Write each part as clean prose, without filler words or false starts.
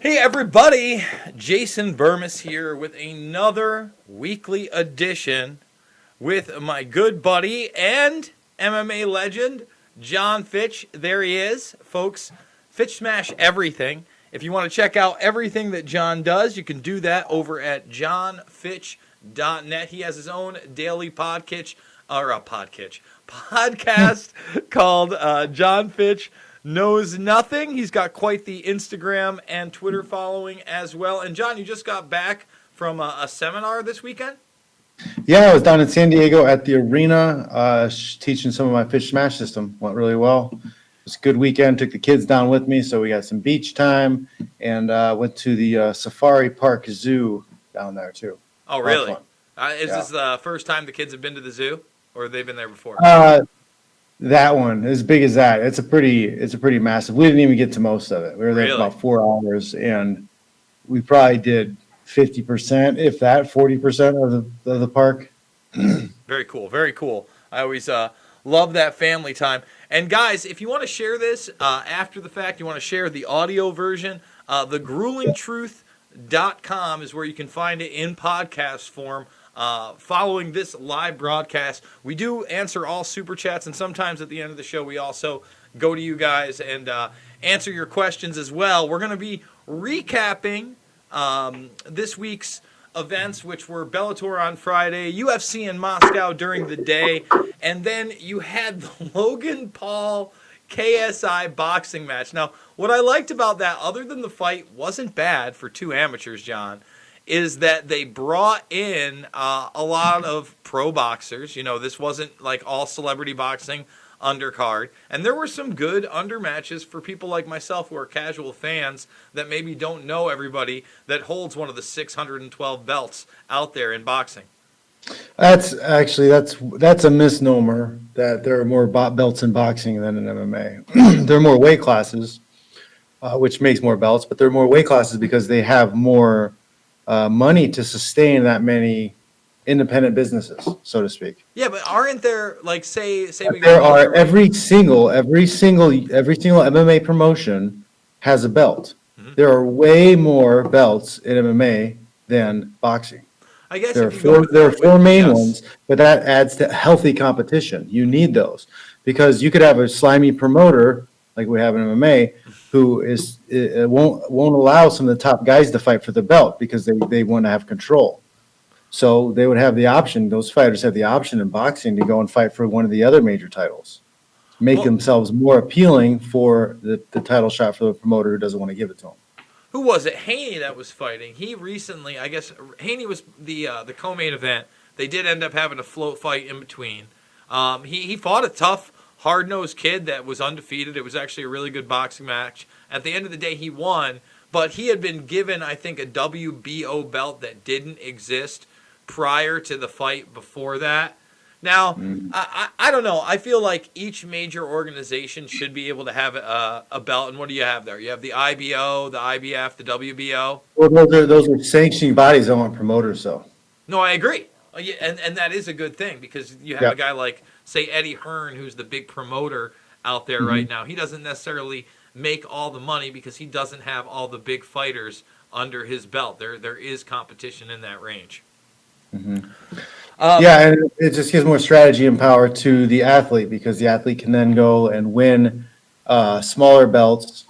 Hey everybody, Jason Burmis here with another weekly edition with my good buddy and MMA legend, John Fitch. There he is, folks. Fitch Smash Everything. If you want to check out everything that John does, you can do that over at johnfitch.net. He has his own daily podcast called John Fitch Knows Nothing. He's got quite the Instagram and Twitter following as well. And John, you just got back from a seminar this weekend? Yeah, I was down in San Diego at the arena teaching some of my Fitch Smash system. Went really well. It was a good weekend. Took the kids down with me, so we got some beach time, and went to the Safari Park Zoo down there too. Oh, really? Is this the first time the kids have been to the zoo, or have they been there before? That one, as big as that, it's a pretty massive. We didn't even get to most of it. We were there for about 4 hours, and we probably did 50%, if that, 40% of the park. Very cool, very cool. I always love that family time. And guys, if you want to share this after the fact, you want to share the audio version, thegruelingtruth.com is where you can find it in podcast form. Following this live broadcast, we do answer all super chats, and sometimes at the end of the show we also go to you guys and answer your questions as well. We're going to be recapping this week's events, which were Bellator on Friday, UFC in Moscow during the day, and then you had the Logan Paul KSI boxing match. Now, what I liked about that, other than the fight wasn't bad for two amateurs, John, is that they brought in a lot of pro boxers. You know, this wasn't like all celebrity boxing undercard. And there were some good under matches for people like myself who are casual fans that maybe don't know everybody that holds one of the 612 belts out there in boxing. That's a misnomer that there are more belts in boxing than in MMA. There are more weight classes, which makes more belts, but there are more weight classes because they have more money to sustain that many independent businesses, so to speak. Yeah, but aren't there, like, say we there are every single MMA promotion has a belt. Mm-hmm. There are way more belts in MMA than boxing. I guess there are four main ones, but that adds to healthy competition. You need those because you could have a slimy promoter like we have in MMA who won't allow some of the top guys to fight for the belt because they want to have control. So they would have the option, those fighters have the option in boxing to go and fight for one of the other major titles, make themselves more appealing for the title shot for the promoter who doesn't want to give it to them. Who was it? Haney that was fighting. He recently, I guess, Haney was the co-main event. They did end up having a float fight in between. He fought a tough, hard-nosed kid that was undefeated. It was actually a really good boxing match. At the end of the day, he won, but he had been given, I think, a WBO belt that didn't exist prior to the fight before that. Now, I don't know. I feel like each major organization should be able to have a belt. And what do you have there? You have the IBO, the IBF, the WBO. Well, those are sanctioning bodies. I want promoters, though. No, I agree. And that is a good thing because you have a guy like, say, Eddie Hearn, who's the big promoter out there right now. He doesn't necessarily make all the money because he doesn't have all the big fighters under his belt. There is competition in that range. Mm-hmm. And it just gives more strategy and power to the athlete because the athlete can then go and win smaller belts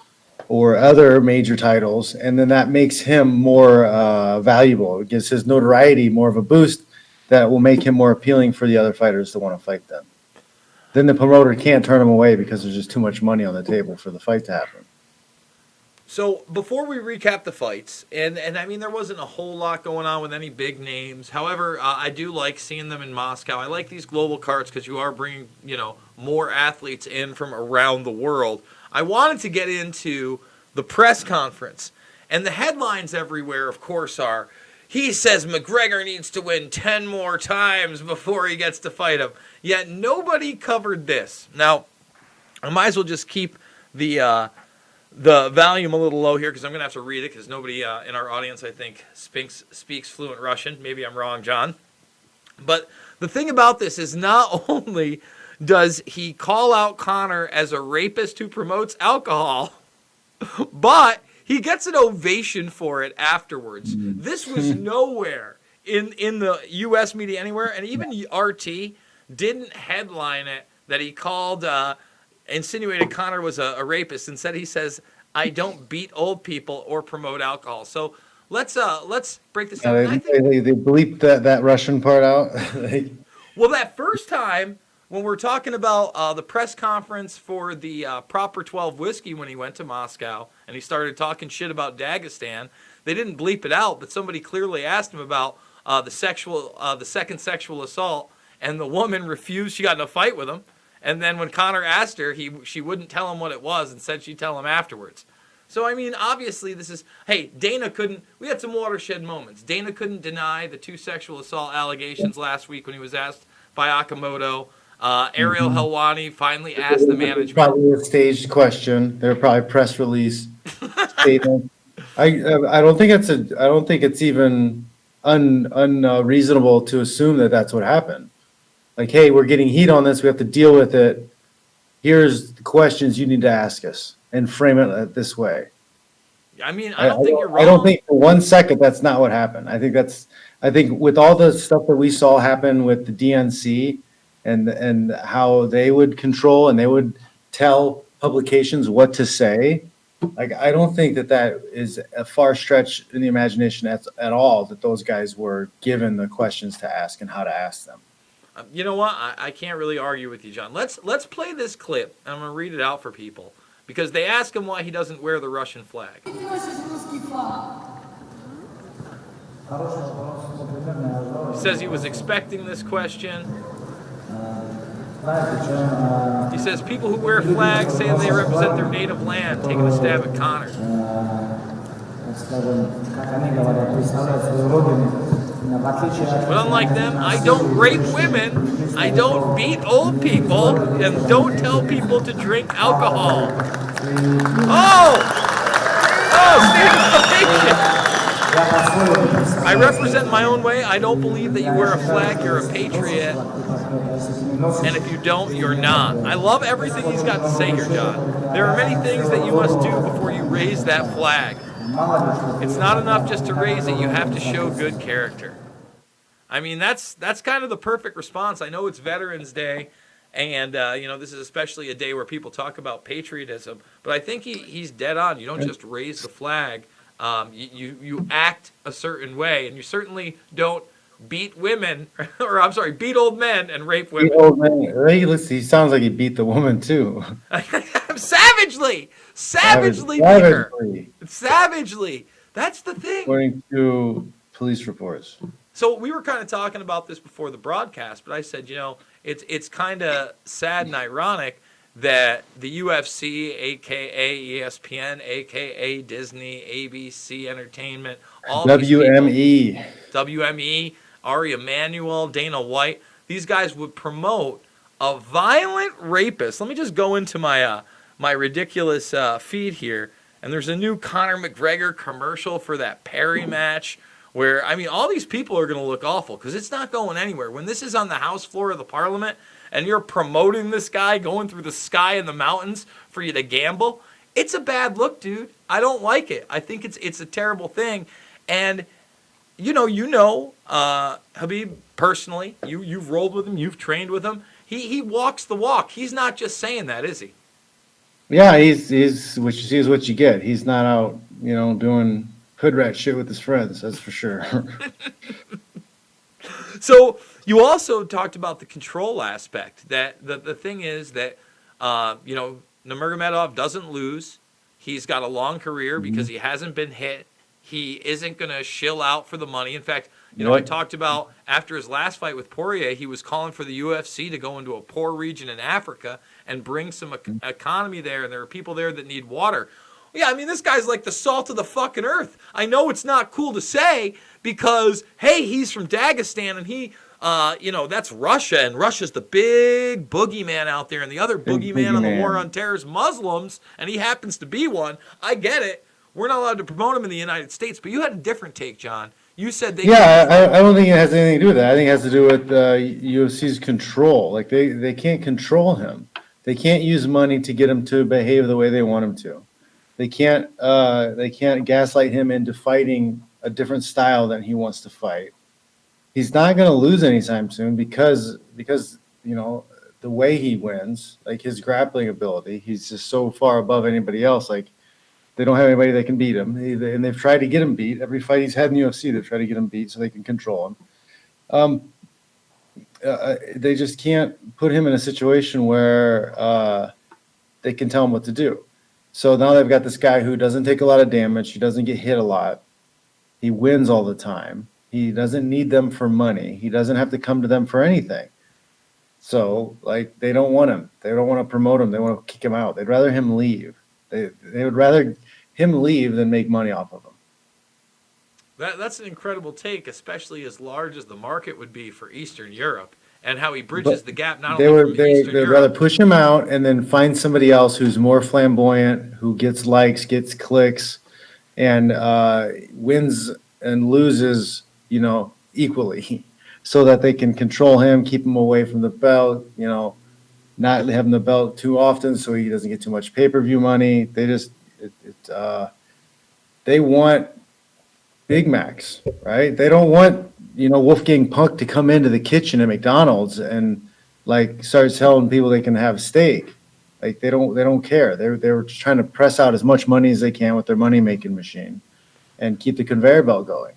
or other major titles, and then that makes him more valuable. It gives his notoriety more of a boost that will make him more appealing for the other fighters to want to fight them. Then the promoter can't turn him away because there's just too much money on the table for the fight to happen. So before we recap the fights, and I mean there wasn't a whole lot going on with any big names. However, I do like seeing them in Moscow. I like these global cards because you are bringing more athletes in from around the world. I wanted to get into the press conference, and the headlines everywhere, of course, are he says McGregor needs to win 10 more times before he gets to fight him. Yet nobody covered this. Now, I might as well just keep the volume a little low here because I'm going to have to read it because nobody in our audience, I think, speaks fluent Russian. Maybe I'm wrong, John. But the thing about this is not only does he call out Conor as a rapist who promotes alcohol, but He gets an ovation for it afterwards. Mm-hmm. This was nowhere in the U.S. media anywhere, and even RT didn't headline it that he called, insinuated Conor was a rapist. Instead, he says, "I don't beat old people or promote alcohol." So let's break this down. They bleeped that Russian part out. Well, that first time when we're talking about the press conference for the Proper 12 whiskey when he went to Moscow and he started talking shit about Dagestan, they didn't bleep it out, but somebody clearly asked him about the second sexual assault, and the woman refused. She got in a fight with him, and then when Conor asked her, she wouldn't tell him what it was and said she'd tell him afterwards. So, I mean, obviously this is, hey, Dana couldn't, we had some watershed moments. Dana couldn't deny the 2 sexual assault allegations last week when he was asked by Akamoto. Ariel Helwani finally asked the management. Probably a staged question. They're probably press release statement. I don't think it's even unreasonable to assume that that's what happened. Like, hey, we're getting heat on this. We have to deal with it. Here's the questions you need to ask us, and frame it this way. I mean, I don't think you're wrong. I don't think for 1 second that's not what happened. I think with all the stuff that we saw happen with the DNC and how they would control and they would tell publications what to say, like, I don't think that is a far stretch in the imagination at all, that those guys were given the questions to ask and how to ask them. You know what? I can't really argue with you, John. Let's play this clip, and I'm going to read it out for people, because they ask him why he doesn't wear the Russian flag. He says he was expecting this question. He says people who wear flags say they represent their native land, taking a stab at Conor. But unlike them, I don't rape women, I don't beat old people, and don't tell people to drink alcohol. I represent my own way. I don't believe that you wear a flag, you're a patriot. And if you don't, you're not. I love everything he's got to say here, John. There are many things that you must do before you raise that flag. It's not enough just to raise it. You have to show good character. I mean, that's kind of the perfect response. I know it's Veterans Day, and this is especially a day where people talk about patriotism. But I think he's dead on. You don't just raise the flag. You act a certain way, and you certainly don't beat women, beat old men and rape women. Beat old men. He sounds like he beat the woman too. Savagely beat her. Savagely. That's the thing. According to police reports. So we were kind of talking about this before the broadcast, but I said, it's kind of sad and ironic that the UFC, aka ESPN, aka Disney, ABC Entertainment, all WME, Ari Emanuel, Dana White, these guys would promote a violent rapist. Let me just go into my ridiculous feed here, and there's a new Conor McGregor commercial for that Perry match where, I mean, all these people are going to look awful because it's not going anywhere. When this is on the House floor of the Parliament and you're promoting this guy going through the sky and the mountains for you to gamble, it's a bad look, dude. I don't like it. I think it's a terrible thing. And Khabib personally, you've rolled with him, you've trained with him. He walks the walk. He's not just saying that, is he? Yeah, he's what you see is what you get. He's not out, doing hood rat shit with his friends. That's for sure. So you also talked about the control aspect. That the thing is that Nurmagomedov doesn't lose. He's got a long career because he hasn't been hit. He isn't going to shill out for the money. In fact, I talked about after his last fight with Poirier, he was calling for the UFC to go into a poor region in Africa and bring some economy there. And there are people there that need water. Yeah, I mean, this guy's like the salt of the fucking earth. I know it's not cool to say because, hey, he's from Dagestan and he, that's Russia. And Russia's the big boogeyman out there. And the other boogeyman on the war on terror is Muslims. And he happens to be one. I get it. We're not allowed to promote him in the United States, but you had a different take, John. You said they... Yeah, I don't think it has anything to do with that. I think it has to do with UFC's control. Like, they can't control him. They can't use money to get him to behave the way they want him to. They can't gaslight him into fighting a different style than he wants to fight. He's not going to lose anytime soon because the way he wins, like his grappling ability, he's just so far above anybody else. Like they don't have anybody that can beat him, and they've tried to get him beat every fight he's had in the UFC. They've tried to get him beat so they can control him. They just can't put him in a situation where they can tell him what to do. So now they've got this guy who doesn't take a lot of damage. He doesn't get hit a lot. He wins all the time. He doesn't need them for money. He doesn't have to come to them for anything. So, like, they don't want him. They don't want to promote him. They want to kick him out. They'd rather him leave. They would rather him leave than make money off of him. That's an incredible take, especially as large as the market would be for Eastern Europe and how he bridges the gap not only from Eastern They'd Europe. rather push him out and then find somebody else who's more flamboyant, who gets likes, gets clicks, and wins and loses, equally, so that they can control him, keep him away from the belt, not having the belt too often so he doesn't get too much pay-per-view money. They want Big Macs, right? They don't want, Wolfgang Punk to come into the kitchen at McDonald's and like start telling people they can have steak. Like they don't care. They're just trying to press out as much money as they can with their money-making machine and keep the conveyor belt going.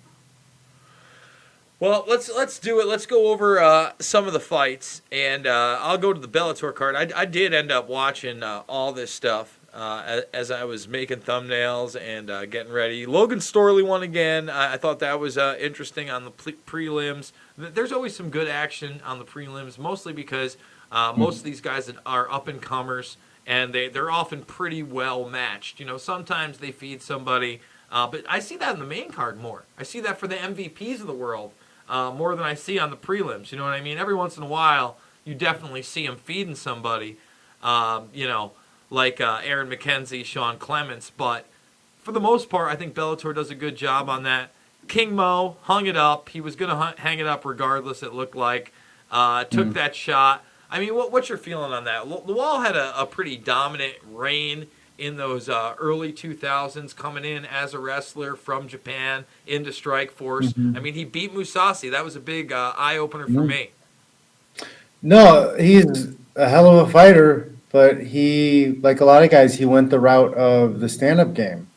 Well, let's do it. Let's go over some of the fights, and I'll go to the Bellator card. I did end up watching all this stuff as I was making thumbnails and getting ready. Logan Storley won again. I thought that was interesting on the prelims. There's always some good action on the prelims, mostly because most of these guys are up-and-comers, and they're often pretty well matched. Sometimes they feed somebody, but I see that in the main card more. I see that for the MVPs of the world. More than I see on the prelims. You know what I mean? Every once in a while, you definitely see him feeding somebody, like Aaron McKenzie, Sean Clements. But for the most part, I think Bellator does a good job on that. King Mo hung it up. He was going to hang it up regardless, it looked like. Took that shot. I mean, what's your feeling on that? Lawal had a pretty dominant reign in those early 2000s, coming in as a wrestler from Japan into Strikeforce. I mean, he beat Musashi. That was a big eye-opener for me. No, he's a hell of a fighter, but he, like a lot of guys, he went the route of the stand-up game.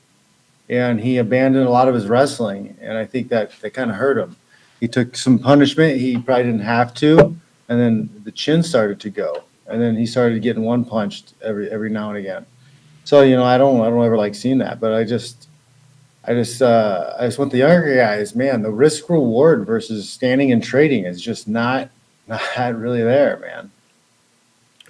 And he abandoned a lot of his wrestling, and I think that kind of hurt him. He took some punishment he probably didn't have to, and then the chin started to go. And then he started getting one-punched every now and again. So, I don't ever like seeing that, but I just want the younger guys, man, the risk reward versus standing and trading is just not really there, man.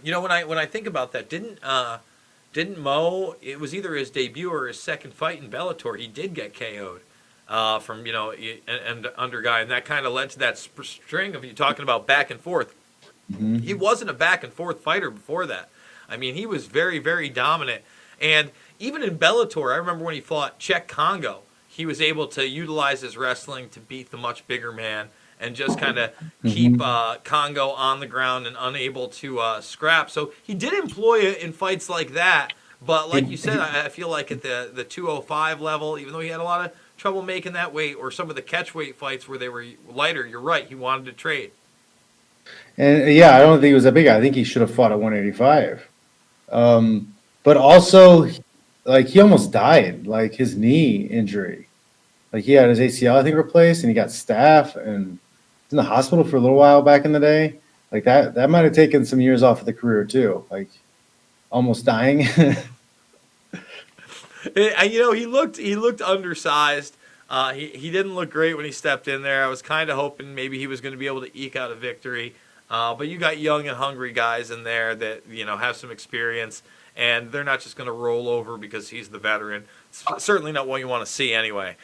When I think about that, didn't Mo, it was either his debut or his second fight in Bellator, he did get KO'd from, and under guy, and that kind of led to that string of you talking about back and forth. Mm-hmm. He wasn't a back and forth fighter before that. I mean, he was very, very dominant. And even in Bellator, I remember when he fought Czech Congo, he was able to utilize his wrestling to beat the much bigger man and just kind of keep Congo on the ground and unable to scrap. So he did employ it in fights like that. But like you said, I feel like at the 205 level, even though he had a lot of trouble making that weight, or some of the catchweight fights where they were lighter, you're right, he wanted to trade. And I don't think he was that big. I think he should have fought at 185. But also, like, he almost died, like his knee injury. Like, he had his ACL, I think, replaced, and he got staph and was in the hospital for a little while back in the day. Like, that might have taken some years off of the career, too. Like, almost dying. He looked undersized. He didn't look great when he stepped in there. I was kind of hoping maybe he was going to be able to eke out a victory. But you got young and hungry guys in there that, have some experience. And they're not just going to roll over because he's the veteran. It's certainly not what you want to see anyway.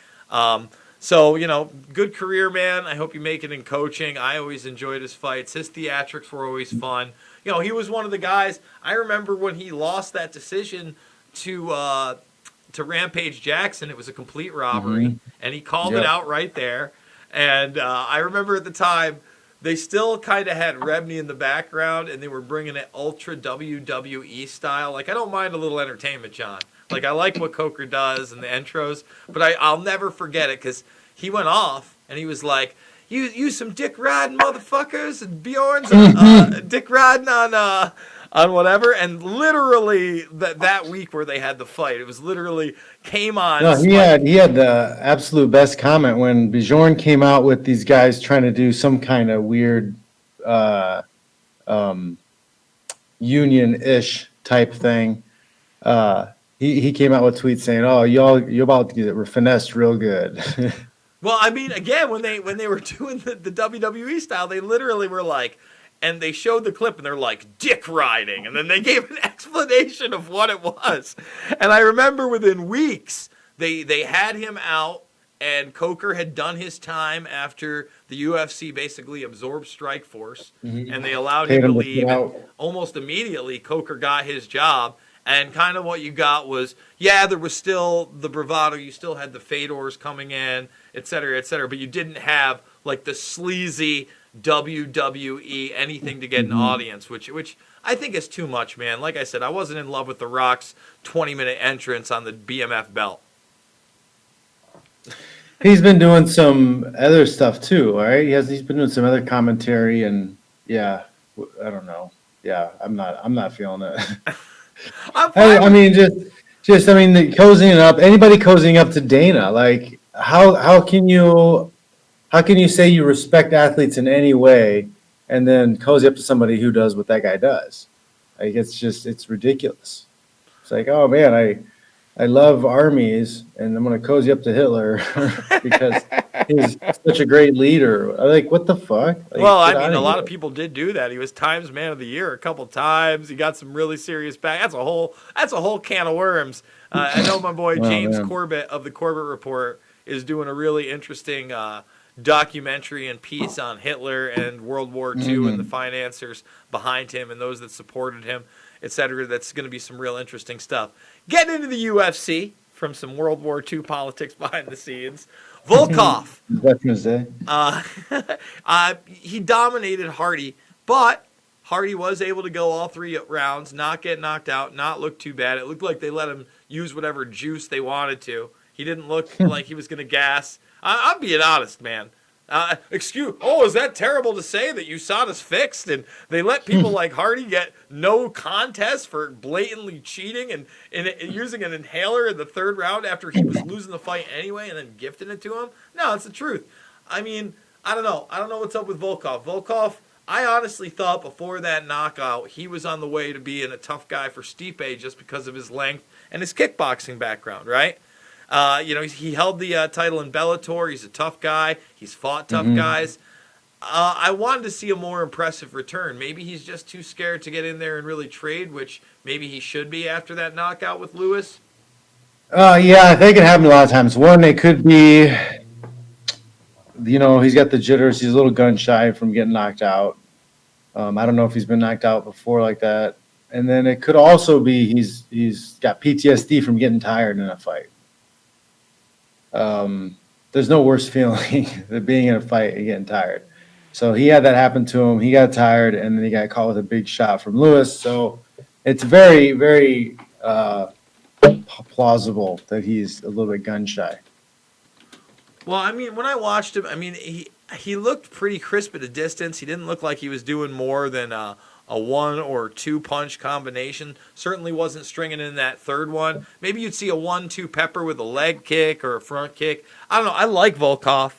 So, good career, man. I hope you make it in coaching. I always enjoyed his fights. His theatrics were always fun. He was one of the guys. I remember when he lost that decision to Rampage Jackson. It was a complete robbery. And he called it out right there. And I remember at the time, they still kind of had Rebney in the background, and they were bringing it ultra WWE style. Like, I don't mind a little entertainment, John, Like, I like what Coker does and the intros, but I'll never forget it because he went off and he was like, "You some dick riding motherfuckers," and Bjorn's dick riding on whatever, and literally that week where they had the fight, it was literally came on. No, he had the absolute best comment when Bjorn came out with these guys trying to do some kind of weird union-ish type thing. He came out with tweets saying, "Oh, you're about to get finessed real good." Well, I mean, again, when they were doing the WWE style, they literally were like, and they showed the clip, and they're like, dick riding, and then they gave an explanation of what it was. And I remember within weeks, they had him out, and Coker had done his time after the UFC basically absorbed Strikeforce, and they allowed him to leave. And almost immediately, Coker got his job. And kind of what you got was, yeah, there was still the bravado. You still had the Fedors coming in, et cetera, but you didn't have like the sleazy WWE anything to get an audience, which I think is too much, man. Like I said, I wasn't in love with The Rock's 20-minute entrance on the BMF belt. He's been doing some other stuff too, all right? He's been doing some other commentary, and yeah, I don't know. Yeah, I'm not feeling it. I mean, just I mean, the cozying up. Anybody cozying up to Dana, like how can you say you respect athletes in any way, and then cozy up to somebody who does what that guy does? Like it's ridiculous. It's like, oh man, I love armies, and I'm gonna cozy up to Hitler because he's such a great leader. Like, what the fuck? Like, well, I mean, a lot of people did do that. He was Times Man of the Year a couple times. He got some really serious back. That's a whole can of worms. I know my boy James Corbett of the Corbett Report is doing a really interesting documentary and piece on Hitler and World War II and the financiers behind him and those that supported him, etc. That's going to be some real interesting stuff. Getting into the UFC from some World War II politics behind the scenes. Volkov. He dominated Hardy, but Hardy was able to go all 3 rounds, not get knocked out, not look too bad. It looked like they let him use whatever juice they wanted to. He didn't look like he was going to gas. I'm being honest, man. Is that terrible to say that USADA's fixed and they let people like Hardy get no contest for blatantly cheating and using an inhaler in the 3rd round after he was losing the fight anyway and then gifting it to him? No, it's the truth. I mean, I don't know. I don't know what's up with Volkov. Volkov, I honestly thought before that knockout he was on the way to being a tough guy for Stipe just because of his length and his kickboxing background, right? He held the title in Bellator. He's a tough guy. He's fought tough guys. I wanted to see a more impressive return. Maybe he's just too scared to get in there and really trade, which maybe he should be after that knockout with Lewis. Yeah, I think it happened a lot of times. One, it could be, he's got the jitters. He's a little gun shy from getting knocked out. I don't know if he's been knocked out before like that. And then it could also be he's got PTSD from getting tired in a fight. There's no worse feeling than being in a fight and getting tired. So he had that happen to him. He got tired, and then he got caught with a big shot from Lewis. So it's very, very plausible that he's a little bit gun shy. Well, I mean, when I watched him, I mean, he looked pretty crisp at a distance. He didn't look like he was doing more than a 1 or 2 punch combination. Certainly wasn't stringing in that 3rd one. Maybe you'd see a 1-2 pepper with a leg kick or a front kick. I don't know. I like Volkov.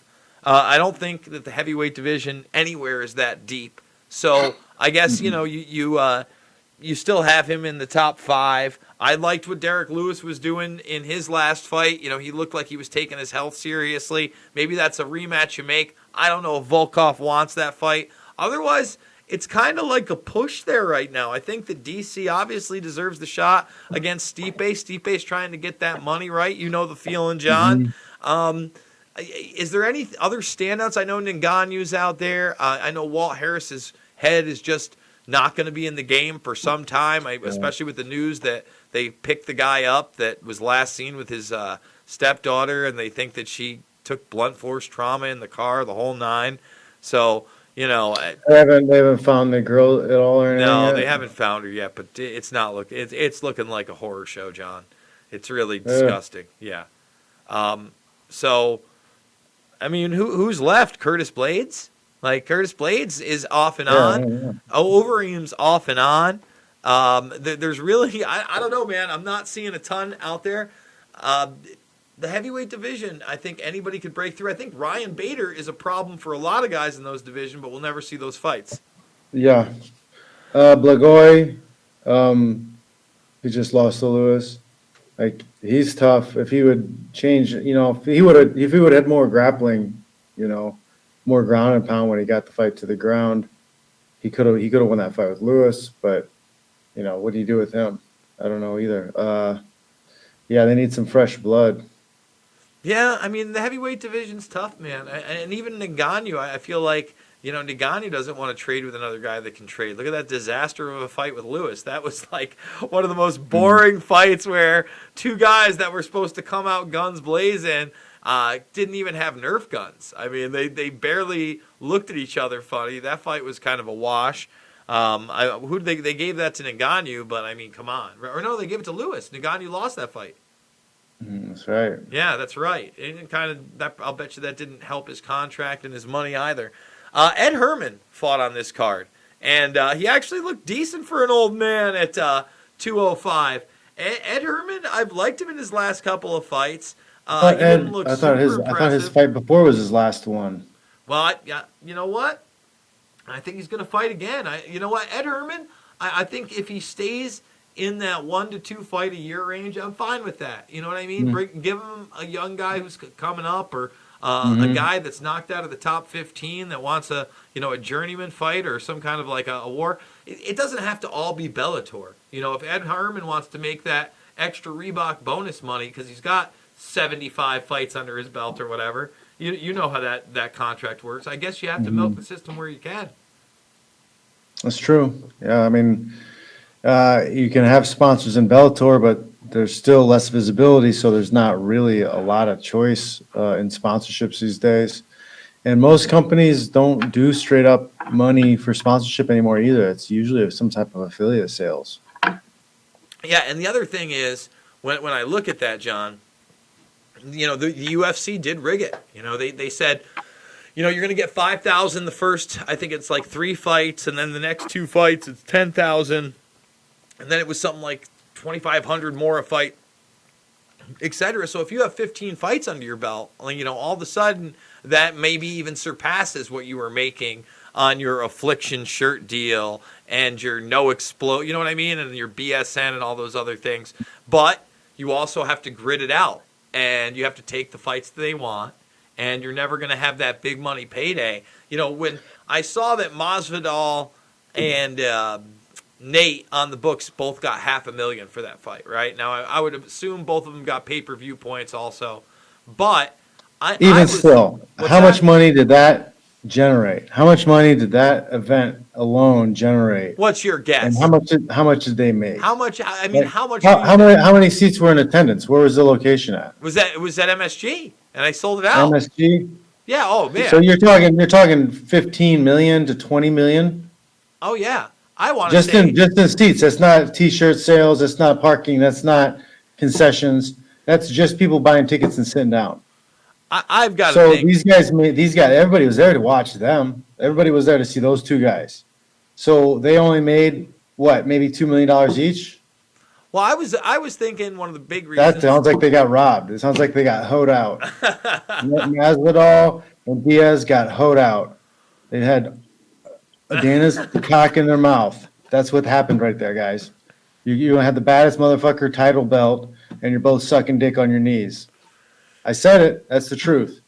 I don't think that the heavyweight division anywhere is that deep. So I guess, you still have him in the top 5. I liked what Derek Lewis was doing in his last fight. He looked like he was taking his health seriously. Maybe that's a rematch you make. I don't know if Volkov wants that fight. Otherwise, it's kind of like a push there right now. I think that DC obviously deserves the shot against Stipe. Stipe's trying to get that money, right? You know the feeling, John. Is there any other standouts? I know Ngannou's out there. I know Walt Harris's head is just not going to be in the game for some time, especially with the news that they picked the guy up that was last seen with his stepdaughter, and they think that she took blunt force trauma in the car, the whole 9. So... they haven't found the girl at all or anything. No, yet? They haven't found her yet, but it's not it's looking like a horror show, John. It's really disgusting. Yeah. So, I mean, who's left? Curtis Blades? Like, Curtis Blades is off and on. Yeah. Overeem's off and on. There's really, I don't know, man. I'm not seeing a ton out there. The heavyweight division, I think anybody could break through. I think Ryan Bader is a problem for a lot of guys in those divisions, but we'll never see those fights. Yeah. Blagoy, he just lost to Lewis. Like, he's tough. If he would change, if he would have had more grappling, more ground and pound when he got the fight to the ground, he could have won that fight with Lewis. But what do you do with him? I don't know either. Yeah, they need some fresh blood. Yeah, I mean, the heavyweight division's tough, man. And even Ngannou, I feel like, Ngannou doesn't want to trade with another guy that can trade. Look at that disaster of a fight with Lewis. That was like one of the most boring fights where two guys that were supposed to come out guns blazing didn't even have Nerf guns. I mean, they barely looked at each other funny. That fight was kind of a wash. They gave that to Ngannou, but I mean, come on. Or no, they gave it to Lewis. Ngannou lost that fight. That's right. Yeah, that's right. And I'll bet you that didn't help his contract and his money either. Ed Herman fought on this card, and he actually looked decent for an old man at 205. Ed Herman, I've liked him in his last couple of fights. I thought his fight before was his last one. Well, you know what? I think he's going to fight again. You know what, Ed Herman? I think if he stays in that 1 to 2 fight a year range, I'm fine with that. You know what I mean? Mm-hmm. Give him a young guy who's coming up, or a guy that's knocked out of the top 15 that wants a journeyman fight or some kind of like a war. It doesn't have to all be Bellator. If Ed Herman wants to make that extra Reebok bonus money because he's got 75 fights under his belt or whatever, you know how that contract works. I guess you have to milk the system where you can. That's true. Yeah, I mean, you can have sponsors in Bellator, but there's still less visibility, so there's not really a lot of choice in sponsorships these days. And most companies don't do straight up money for sponsorship anymore either. It's usually some type of affiliate sales. Yeah, and the other thing is, when I look at that, John, the UFC did rig it. They said, you're going to get 5,000 the first, I think it's like 3 fights, and then the next 2 fights it's 10,000, and then it was something like 2,500 more a fight, etc. So if you have 15 fights under your belt, all of a sudden that maybe even surpasses what you were making on your Affliction shirt deal and your No Explode, you know what I mean, and your BSN and all those other things. But you also have to grit it out, and you have to take the fights that they want, and you're never going to have that big money payday. When I saw that Masvidal and Nate on the books both got $500,000 for that fight, right? Now, I would assume both of them got pay-per-view points also, but how much money did that generate? How much money did that event alone generate? What's your guess? And how much did they make? How much? I mean, how much? How many seats were in attendance? Where was the location at? It was at MSG, and I sold it out. MSG. Yeah. Oh man. So you're talking 15 million to 20 million. Oh yeah. I want to say just in seats. That's not T-shirt sales. That's not parking. That's not concessions. That's just people buying tickets and sitting down. I've got so these guys. Everybody was there to watch them. Everybody was there to see those 2 guys. So they only made maybe $2 million each. Well, I was thinking one of the big reasons. That sounds like they got robbed. It sounds like they got hoed out. Masvidal and Diaz got hoed out. They had Dana's cock in their mouth. That's what happened right there, guys. You had the baddest motherfucker title belt, and you're both sucking dick on your knees. I said it. That's the truth.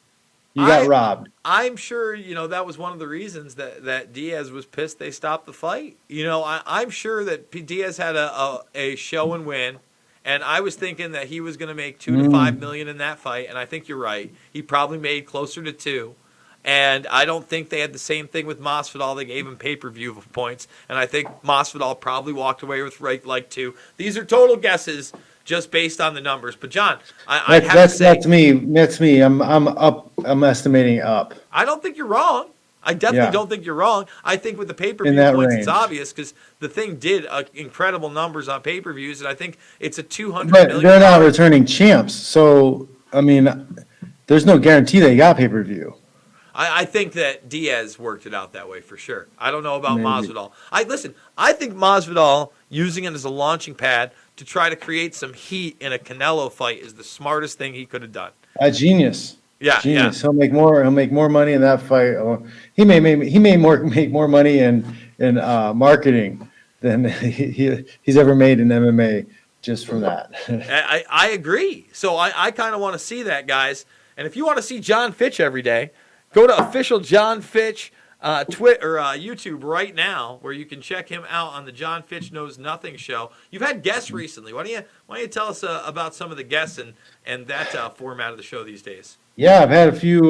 You got robbed. I'm sure, that was one of the reasons that Diaz was pissed they stopped the fight. I'm sure that Diaz had a show and win, and I was thinking that he was going to make $2 to $5 million in that fight, and I think you're right. He probably made closer to 2. And I don't think they had the same thing with Masvidal. They gave him pay-per-view points, and I think Masvidal probably walked away with like 2. These are total guesses, just based on the numbers. But John, I have to say, that's me. I'm estimating up. I don't think you're wrong. I definitely don't think you're wrong. I think with the in pay-per-view that points, range. it's obvious because the thing did incredible numbers on pay-per-views, and I think it's a $200 But million. they're not returning champs, so I mean, there's no guarantee they got pay-per-view. I think that Diaz worked it out that way for sure. I don't know about Maybe. Masvidal. I think Masvidal using it as a launching pad to try to create some heat in a Canelo fight is the smartest thing he could have done. A genius. Yeah, Genius. He'll make more. He'll make more money in that fight. Or he may make more money in marketing than he's ever made in MMA just from that. I agree. So I kind of want to see that, guys. And if you want to see John Fitch every day, go to official John Fitch Twitter or YouTube right now, where you can check him out on the John Fitch Knows Nothing show. You've had guests recently. Why don't you tell us about some of the guests and that format of the show these days? Yeah, I've had a few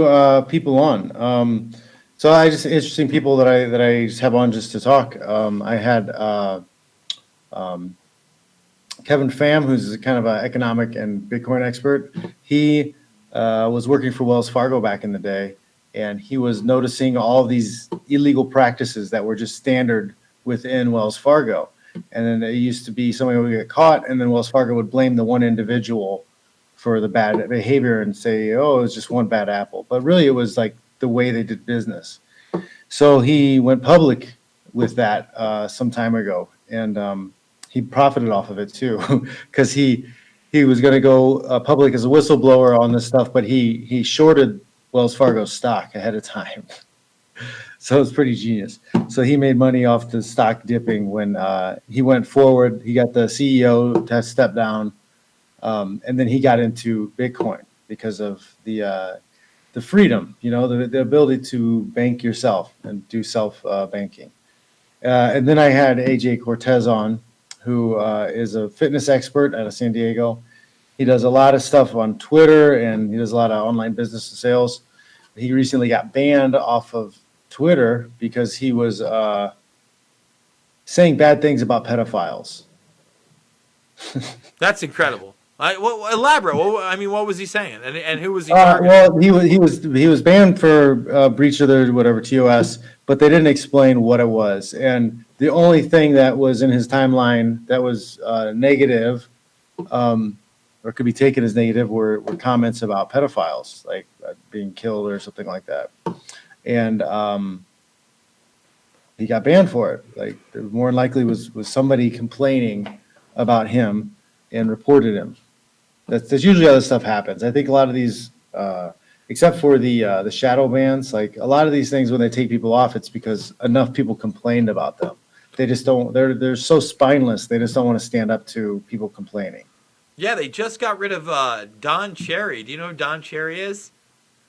people on. So I just interesting people that I just have on just to talk. I had Kevin Pham, who's kind of an economic and Bitcoin expert. He was working for Wells Fargo back in the day, and he was noticing all these illegal practices that were just standard within Wells Fargo. And then it used to be somebody would get caught, and then Wells Fargo would blame the one individual for the bad behavior and say, oh, it was just one bad apple. But really, it was like the way they did business. So he went public with that some time ago, and he profited off of it too, because he was going to go public as a whistleblower on this stuff, but he shorted Wells Fargo stock ahead of time. So it's pretty genius. So he made money off the stock dipping when he went forward. He got the CEO to step down. And then he got into Bitcoin because of the freedom, the ability to bank yourself and do self banking. And then I had AJ Cortez on, who is a fitness expert out of San Diego. He does a lot of stuff on Twitter, and he does a lot of online business and sales. He recently got banned off of Twitter because he was saying bad things about pedophiles. That's incredible. Elaborate. What was he saying, and who was he Well, targeting? he was banned for breach of their whatever TOS, but they didn't explain what it was. And the only thing that was in his timeline that was negative, or could be taken as negative, were comments about pedophiles, like being killed or something like that. And he got banned for it. Like, more than likely was somebody complaining about him and reported him. That's usually how this stuff happens. I think a lot of these, except for the shadow bans, like a lot of these things when they take people off, it's because enough people complained about them. They just don't. They're so spineless. They just don't want to stand up to people complaining. Yeah, they just got rid of Don Cherry. Do you know who Don Cherry is?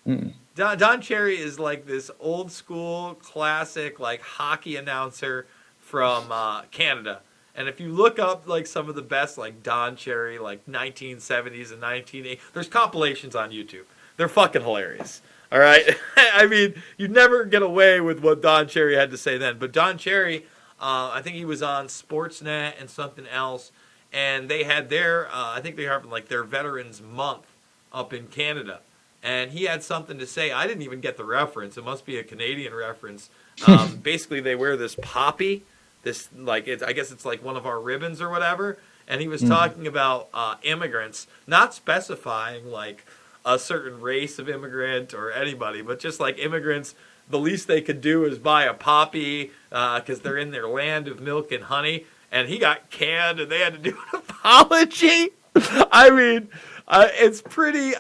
Mm-mm. Don Cherry is like this old school classic like hockey announcer from Canada. And if you look up like some of the best like Don Cherry like 1970s and 1980s, there's compilations on YouTube. They're fucking hilarious. All right? I mean, you'd never get away with what Don Cherry had to say then. But Don Cherry, I think he was on Sportsnet and something else, and they had their I think they have like their Veterans Month up in Canada. And he had something to say. I didn't even get the reference. It must be a Canadian reference. Basically, they wear this poppy. This I guess it's like one of our ribbons or whatever. And he was talking about immigrants, not specifying like a certain race of immigrant or anybody, but just like immigrants, the least they could do is buy a poppy because they're in their land of milk and honey. And he got canned, and they had to do an apology. I mean, it's pretty.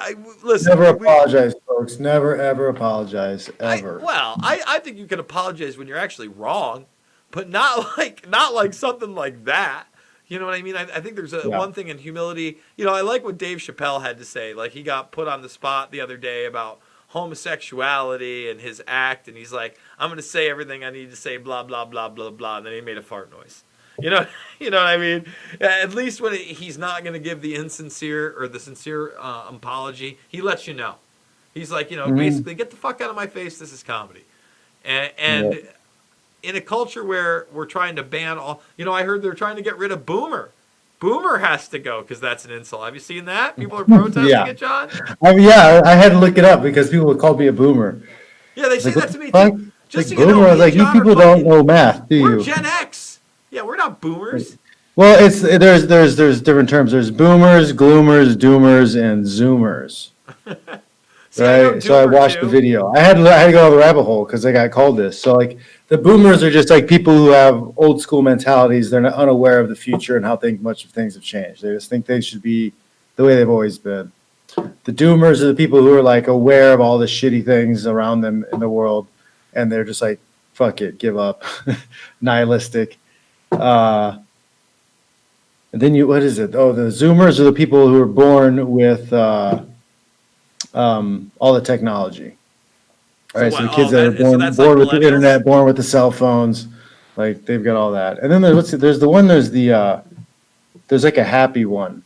Listen, Never apologize, folks. Never ever apologize ever. I think you can apologize when you're actually wrong, but not like something like that. You know what I mean? I think there's one thing in humility. I like what Dave Chappelle had to say. Like, he got put on the spot the other day about homosexuality and his act, and he's like, I'm going to say everything I need to say, blah, blah, blah, blah, blah, and then he made a fart noise. You know what I mean? At least when he's not going to give the insincere or the sincere apology, he lets you know. He's like, basically, get the fuck out of my face. This is comedy. And in a culture where we're trying to ban all, I heard they're trying to get rid of Boomer. Boomer has to go because that's an insult. Have you seen that? People are protesting it, John? I had to look it up because people would call me a boomer. Yeah, they say that to me too. Just Like so you know, boomer, I was me and like, you John are people don't fucking, know math, do we're you? Gen X. Yeah, we're not boomers. Well, there's different terms. There's boomers, gloomers, doomers, and zoomers. See, I know Right. So I doomer watched the too. video. I had to go down the rabbit hole because I got called this. So like the boomers are just like people who have old school mentalities. They're not unaware of the future and how much of things have changed. They just think they should be the way they've always been. The doomers are the people who are like aware of all the shitty things around them in the world, and they're just like, fuck it, give up, nihilistic. Uh, and then what is it? Oh, the zoomers are the people who are born with all the technology. All So right, so what? the kids Oh, that are so that's like born with the millennials. internet, born with the cell phones, like they've got all that. And then there's like a happy one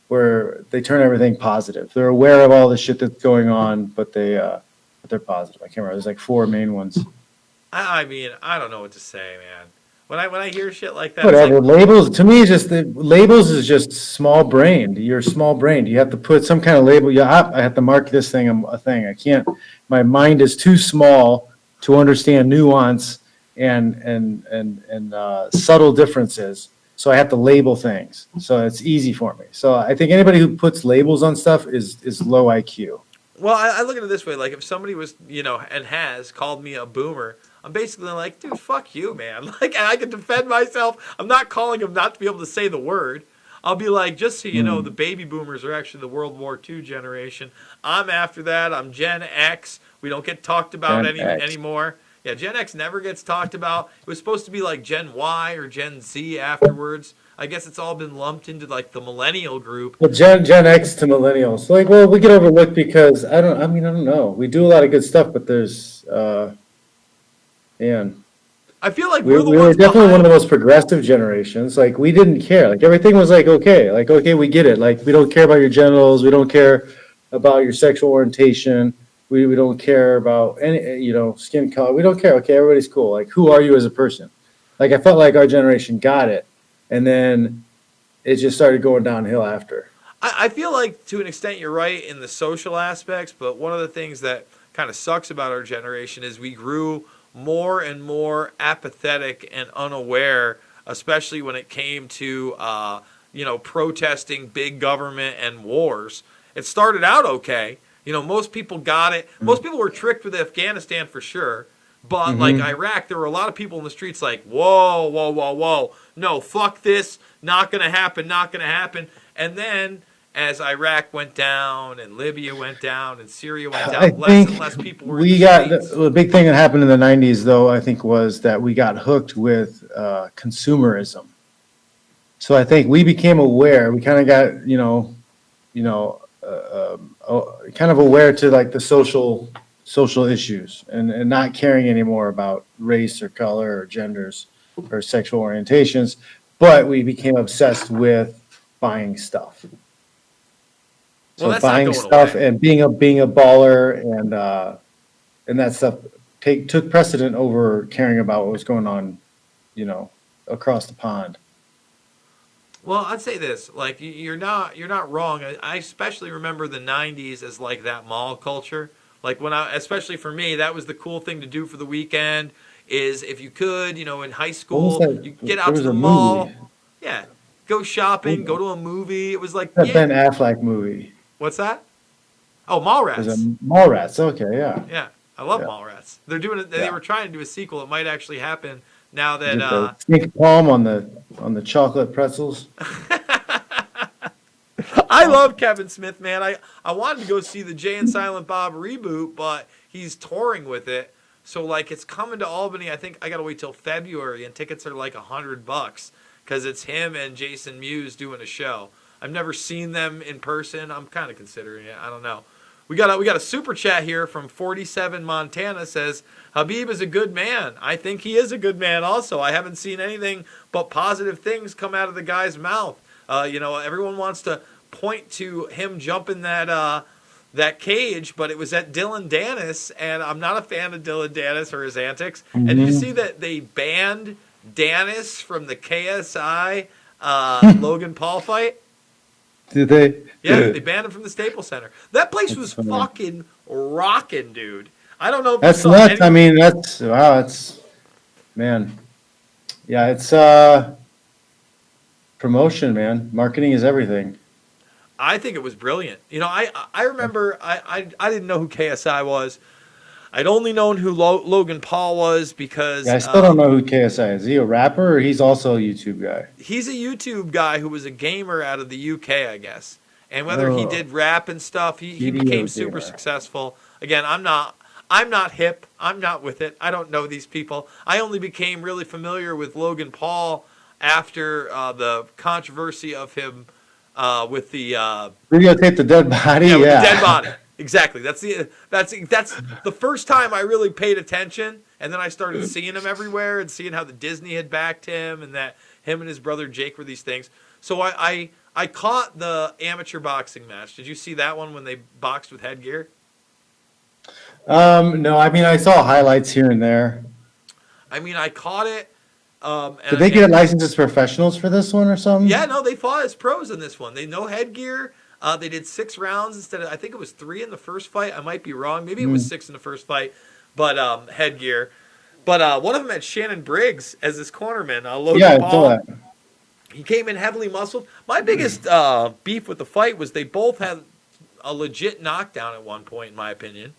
where they turn everything positive. They're aware of all the shit that's going on, but they're positive. I can't remember. There's like four main ones. I mean, I don't know what to say, man. When I hear shit like that, it's like, Whatever. Labels to me is just the labels is just small brained. You're small brained. You have to put some kind of label. Yeah, I have to mark this thing a thing. I can't. My mind is too small to understand nuance and subtle differences. So I have to label things. So it's easy for me. So I think anybody who puts labels on stuff is low IQ. well, I look at it this way: like if somebody was, and has called me a boomer, I'm basically like, dude, fuck you, man. Like, I can defend myself. I'm not calling him not to be able to say the word. I'll be like, just so you know, the baby boomers are actually the World War II generation. I'm after that. I'm Gen X. We don't get talked about Gen X. anymore. Yeah, Gen X never gets talked about. It was supposed to be like Gen Y or Gen Z afterwards. I guess it's all been lumped into like the millennial group. Well, Gen X to millennials. Like, well, we get overlooked because I don't know. We do a lot of good stuff, but there's man. I feel like We we're the were ones definitely one of behind. the most progressive generations. Like we didn't care. Like everything was like okay. Like okay, we get it. Like we don't care about your genitals. We don't care about your sexual orientation. We don't care about any skin color. We don't care. Okay, everybody's cool. Like who are you as a person? Like I felt like our generation got it, and then it just started going downhill after. I feel like to an extent you're right in the social aspects, but one of the things that kind of sucks about our generation is we grew more and more apathetic and unaware, especially when it came to protesting big government and wars. It started out okay. Most people got it. Most people were tricked with Afghanistan for sure. But like Iraq, there were a lot of people in the streets like, whoa, whoa, whoa, whoa. No, fuck this. Not going to happen. Not going to happen. And then as Iraq went down and Libya went down and Syria went I down, less think and less people were in we the got streets. the big thing that happened in the '90s, though. I think was that we got hooked with consumerism. So I think we became aware. We kind of got kind of aware to like the social issues and not caring anymore about race or color or genders or sexual orientations, but we became obsessed with buying stuff. Well, So that's not buying going stuff away. and being a baller and that stuff took precedent over caring about what was going on, across the pond. Well, I'd say this: like you're not wrong. I especially remember the '90s as like that mall culture. Like especially for me, that was the cool thing to do for the weekend. Is if you could, in high What was school, that? you get There out to was the a movie. mall. Yeah, go shopping, go to a movie. It was like, That yeah. Ben Affleck movie. What's that? Oh, There's a Mallrats. Mallrats. Okay, yeah, Yeah, I love yeah, Mallrats. They're doing it. They yeah. were trying to do a sequel. It might actually happen now You that get the snake palm on the chocolate pretzels. I love Kevin Smith, man. I wanted to go see the Jay and Silent Bob reboot, but he's touring with it. So like it's coming to Albany. I think I gotta wait till February, and tickets are like $100 because it's him and Jason Mewes doing a show. I've never seen them in person. I'm kind of considering it. I don't know. We got a super chat here from 47 Montana says Khabib is a good man. I think he is a good man. Also, I haven't seen anything but positive things come out of the guy's mouth. Everyone wants to point to him jumping that cage, but it was at Dylan Dennis, and I'm not a fan of Dylan Dennis or his antics. And did you see that they banned Dennis from the KSI Logan Paul fight? Did they? Yeah, they banned him from the Staples Center. That place was funny. fucking rocking, dude. I don't know if you That's saw nuts. any. I mean, wow. Man. Yeah, it's promotion, man. Marketing is everything. I think it was brilliant. I remember I didn't know who KSI was. I'd only known who Logan Paul was because Yeah, I still don't know who KSI is. Is he a rapper or he's also a YouTube guy? he's a YouTube guy who was a gamer out of the UK, I guess. And whether he Oh, did rap and stuff, he video became super gamer. successful. Again, I'm not hip. I'm not with it. I don't know these people. I only became really familiar with Logan Paul after the controversy of him with the Videotape the dead body. yeah, with the Yeah. dead body. Exactly. That's the first time I really paid attention, and then I started seeing him everywhere and seeing how the Disney had backed him, and that him and his brother Jake were these things. So I caught the amateur boxing match. Did you see that one when they boxed with headgear? No, I mean I saw highlights here and there. I mean, I caught it. Did they get licensed as professionals for this one or something? Yeah, no, they fought as pros in this one. They no headgear. They did 6 rounds instead of, I think it was 3 in the first fight. I might be wrong. Maybe it was 6 in the first fight, but headgear. But one of them had Shannon Briggs as his cornerman. Logan Yeah, I Paul. saw that. He came in heavily muscled. My biggest beef with the fight was they both had a legit knockdown at one point, in my opinion.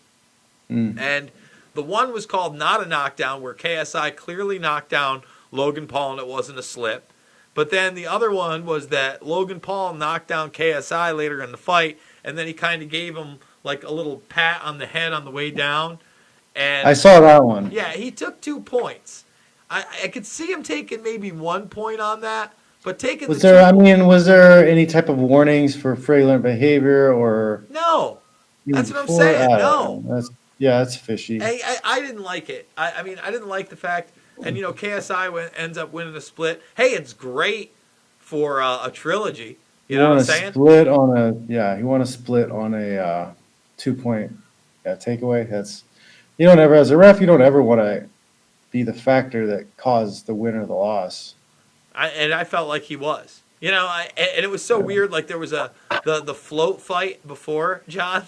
And the one was called not a knockdown, where KSI clearly knocked down Logan Paul and it wasn't a slip. But then the other one was that Logan Paul knocked down KSI later in the fight, and then he kind of gave him like a little pat on the head on the way down. And I saw that one. yeah, he took 2 points. I could see him taking maybe 1 point on that, but taking Was the there? 2 I mean, was there any type of warnings for fraudulent behavior or? no. That's what I'm before? saying. I No. don't know. That's fishy. I didn't like it. I mean, I didn't like the fact, and KSI ends up winning a split. Hey, it's great for a trilogy. You know what I'm saying? He want to split on a 2-point takeaway. That's you don't ever, as a ref, you don't ever want to be the factor that caused the win or the loss. I felt like he was. And it was so weird. Like there was the float fight before, John.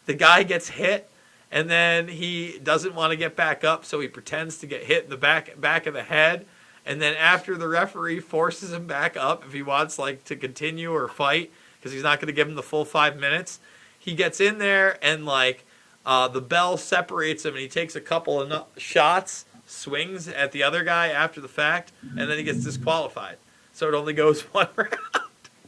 The guy gets hit. And then he doesn't want to get back up, so he pretends to get hit in the back of the head. And then after the referee forces him back up, if he wants to continue or fight, because he's not going to give him the full 5 minutes, he gets in there and the bell separates him, and he takes a couple of shots, swings at the other guy after the fact, and then he gets disqualified. So it only goes 1 round.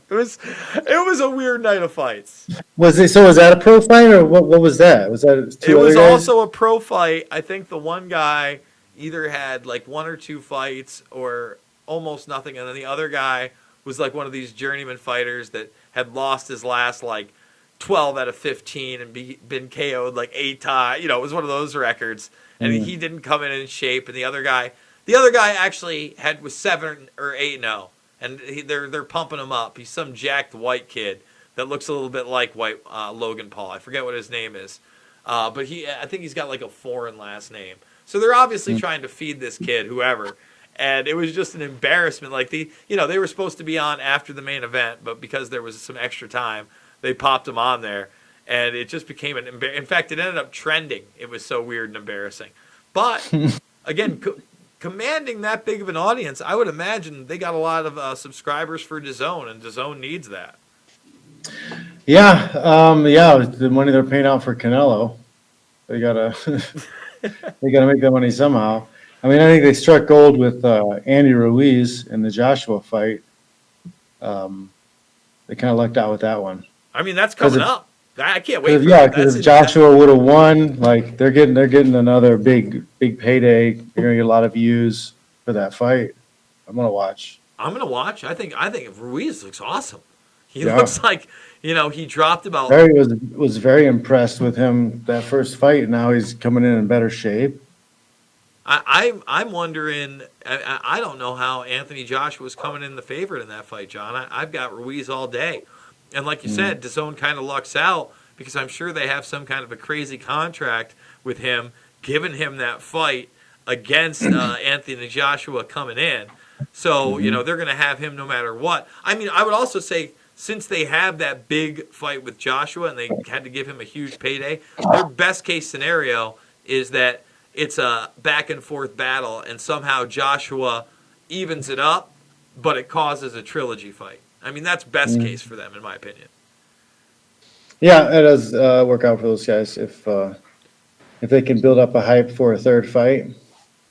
It was a weird night of fights. Was that a pro fight or what was that? Was that It was also a pro fight. I think the one guy either had 1 or 2 fights or almost nothing, and then the other guy was one of these journeyman fighters that had lost his last 12 out of 15 and been KO'd 8 times. It was one of those records, and he didn't come in shape. And the other guy actually was 7 or 8-0. And they're pumping him up. He's some jacked white kid that looks a little bit like Logan Paul. I forget what his name is, but I think he's got a foreign last name. So they're obviously trying to feed this kid, whoever. And it was just an embarrassment. They were supposed to be on after the main event, but because there was some extra time, they popped him on there, and it just became an embarrassment. In fact, it ended up trending. It was so weird and embarrassing. But again. Commanding that big of an audience, I would imagine they got a lot of subscribers for DAZN, and DAZN needs that. Yeah, the money they're paying out for Canelo, they gotta make that money somehow. I mean, I think they struck gold with Andy Ruiz in the Joshua fight. They kind of lucked out with that one. I mean, that's coming up. I can't wait for that. Because if Joshua would have won, they're getting another big payday. They're gonna get a lot of views for that fight. I'm gonna watch. I think Ruiz looks awesome. He looks like he dropped about. Barry was very impressed with him that first fight. Now he's coming in better shape. I'm wondering. I don't know how Anthony Joshua was coming in the favorite in that fight, John. I've got Ruiz all day. And like you said, DAZN kind of lucks out because I'm sure they have some kind of a crazy contract with him, giving him that fight against Anthony Joshua coming in. So, they're going to have him no matter what. I mean, I would also say, since they have that big fight with Joshua and they had to give him a huge payday, their best case scenario is that it's a back and forth battle, and somehow Joshua evens it up, but it causes a trilogy fight. I mean, that's best case for them, in my opinion. Yeah, it does work out for those guys if they can build up a hype for a third fight.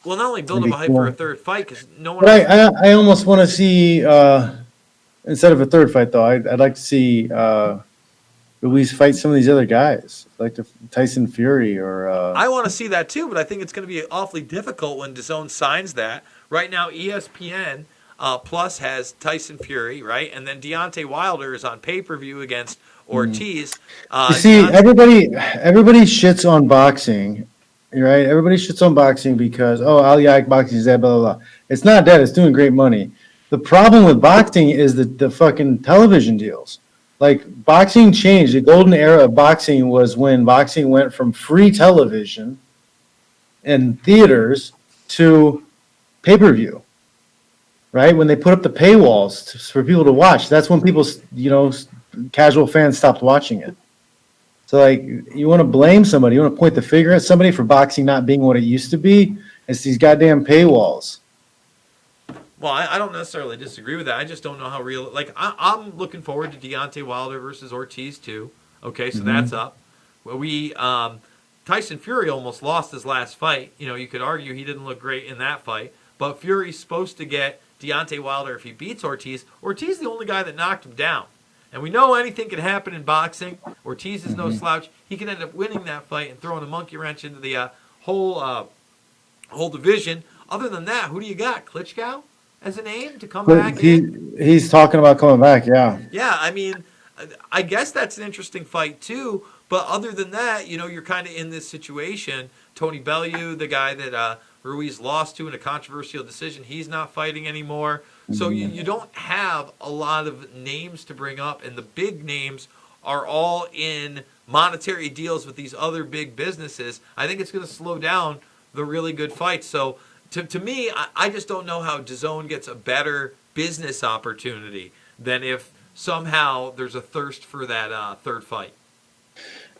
Well, not only build It'd up a be hype for a cool. third fight, because no one But else. I almost want to see instead of a third fight though, I'd like to see Ruiz fight some of these other guys, like the Tyson Fury or. I want to see that too, but I think it's going to be awfully difficult when DAZN signs that. Right now, ESPN Plus has Tyson Fury, right? And then Deontay Wilder is on pay-per-view against Ortiz. You see, everybody shits on boxing, right? Everybody shits on boxing because Ali boxing is dead, blah blah blah. It's not dead. It's doing great money. The problem with boxing is the fucking television deals. Like boxing changed. The golden era of boxing was when boxing went from free television and theaters to pay-per-view, right? When they put up the paywalls for people to watch, that's when people, casual fans stopped watching it. So, like, you want to blame somebody, you want to point the finger at somebody for boxing not being what it used to be. It's these goddamn paywalls. Well, I don't necessarily disagree with that. I just don't know how real. Like, I'm looking forward to Deontay Wilder versus Ortiz too. Okay, so that's up. Well, Tyson Fury almost lost his last fight. You could argue he didn't look great in that fight, but Fury's supposed to get Deontay Wilder if he beats Ortiz. Ortiz is the only guy that knocked him down. And we know anything can happen in boxing. Ortiz is no slouch. He can end up winning that fight and throwing a monkey wrench into the whole division. Other than that, who do you got? Klitschko as a name to come back in? He's talking about coming back, yeah. Yeah, I mean, I guess that's an interesting fight too. But other than that, you're kind of in this situation. Tony Bellew, the guy that Ruiz lost to in a controversial decision, he's not fighting anymore. So you don't have a lot of names to bring up, and the big names are all in monetary deals with these other big businesses. I think it's going to slow down the really good fights. So to me, I just don't know how DAZN gets a better business opportunity than if somehow there's a thirst for that third fight.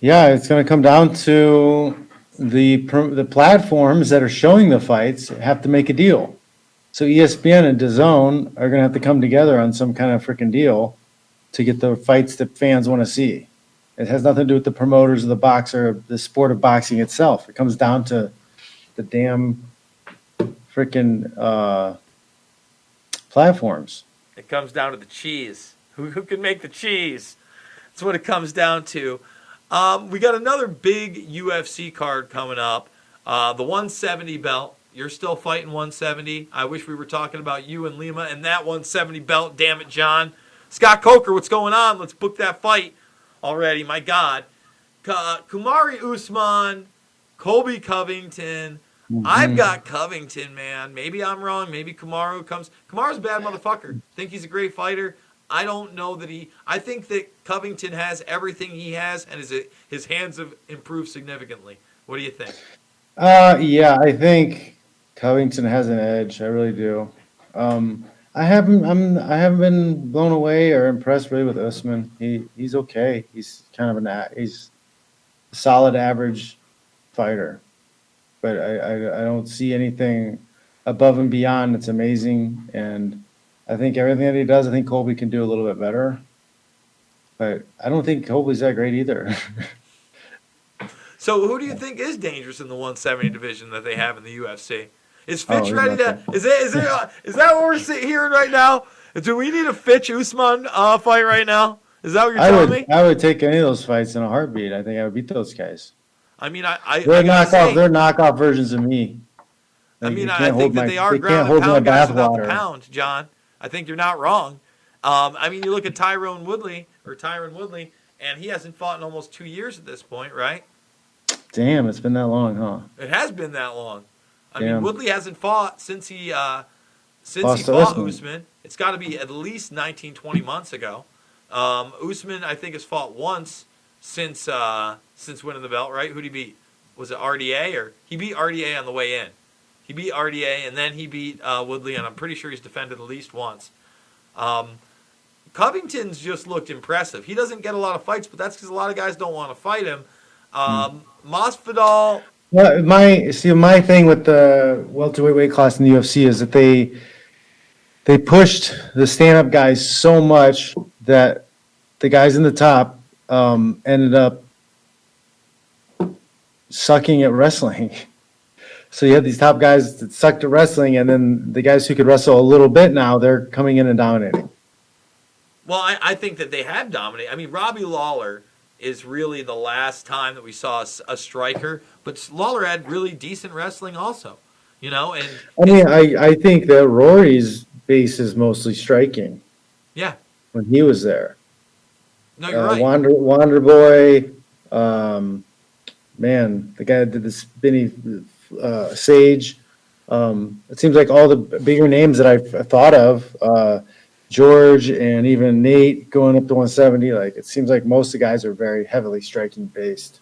Yeah, it's going to come down to the platforms that are showing the fights have to make a deal. So ESPN and DAZN are going to have to come together on some kind of freaking deal to get the fights that fans want to see. It has nothing to do with the promoters of the boxer, the sport of boxing itself. It comes down to the damn freaking platforms. It comes down to the cheese. Who can make the cheese? That's what it comes down to. We got another big UFC card coming up. The 170 belt. You're still fighting 170. I wish we were talking about you and Lima and that 170 belt. Damn it, John. Scott Coker, what's going on? Let's book that fight already. My God. Kumari Usman, Colby Covington. I've got Covington, man. Maybe I'm wrong. Maybe Kamaru comes. Kamaru's a bad motherfucker. Think he's a great fighter. I don't know that I think that Covington has everything he has, and his hands have improved significantly. What do you think? Yeah, I think Covington has an edge. I really do. I haven't been blown away or impressed really with Usman. He's okay. He's kind of he's a solid average fighter, but I don't see anything above and beyond that's amazing. And I think everything that he does, I think Colby can do a little bit better. But I don't think Colby's that great either. So who do you think is dangerous in the 170 division that they have in the UFC? Is Fitch he's ready to? not Is that what we're hearing right now? Do we need a Fitch Usman fight right now? Is that what you're telling me? I would take any of those fights in a heartbeat. I think I would beat those guys. I mean, They're knockoff versions of me. I mean, I think that they are ground and pound guys without the pound, John. I think you're not wrong. I mean, you look at Tyron Woodley, and he hasn't fought in almost 2 years at this point, right? Damn, it's been that long, huh? It has been that long. I mean, Woodley hasn't fought since he fought Usman. It's got to be at least 19, 20 months ago. Usman, I think, has fought once since winning the belt, right? Who'd he beat? Was it RDA? Or he beat RDA on the way in. He beat RDA, and then he beat Woodley, and I'm pretty sure he's defended at least once. Covington's just looked impressive. He doesn't get a lot of fights, but that's because a lot of guys don't want to fight him. Masvidal, Well, my thing with the welterweight weight class in the UFC is that they pushed the stand-up guys so much that the guys in the top ended up sucking at wrestling. So you have these top guys that sucked at wrestling, and then the guys who could wrestle a little bit now, they're coming in and dominating. Well, I think that they have dominated. I mean, Robbie Lawler is really the last time that we saw a striker, but Lawler had really decent wrestling also, you know. And I mean, I think that Rory's base is mostly striking yeah, when he was there. no, you're right. Wander Boy, man, the guy that did the spinny Sage. It seems like all the bigger names that I've thought of, George and even Nate going up to 170, like it seems like most of the guys are very heavily striking based.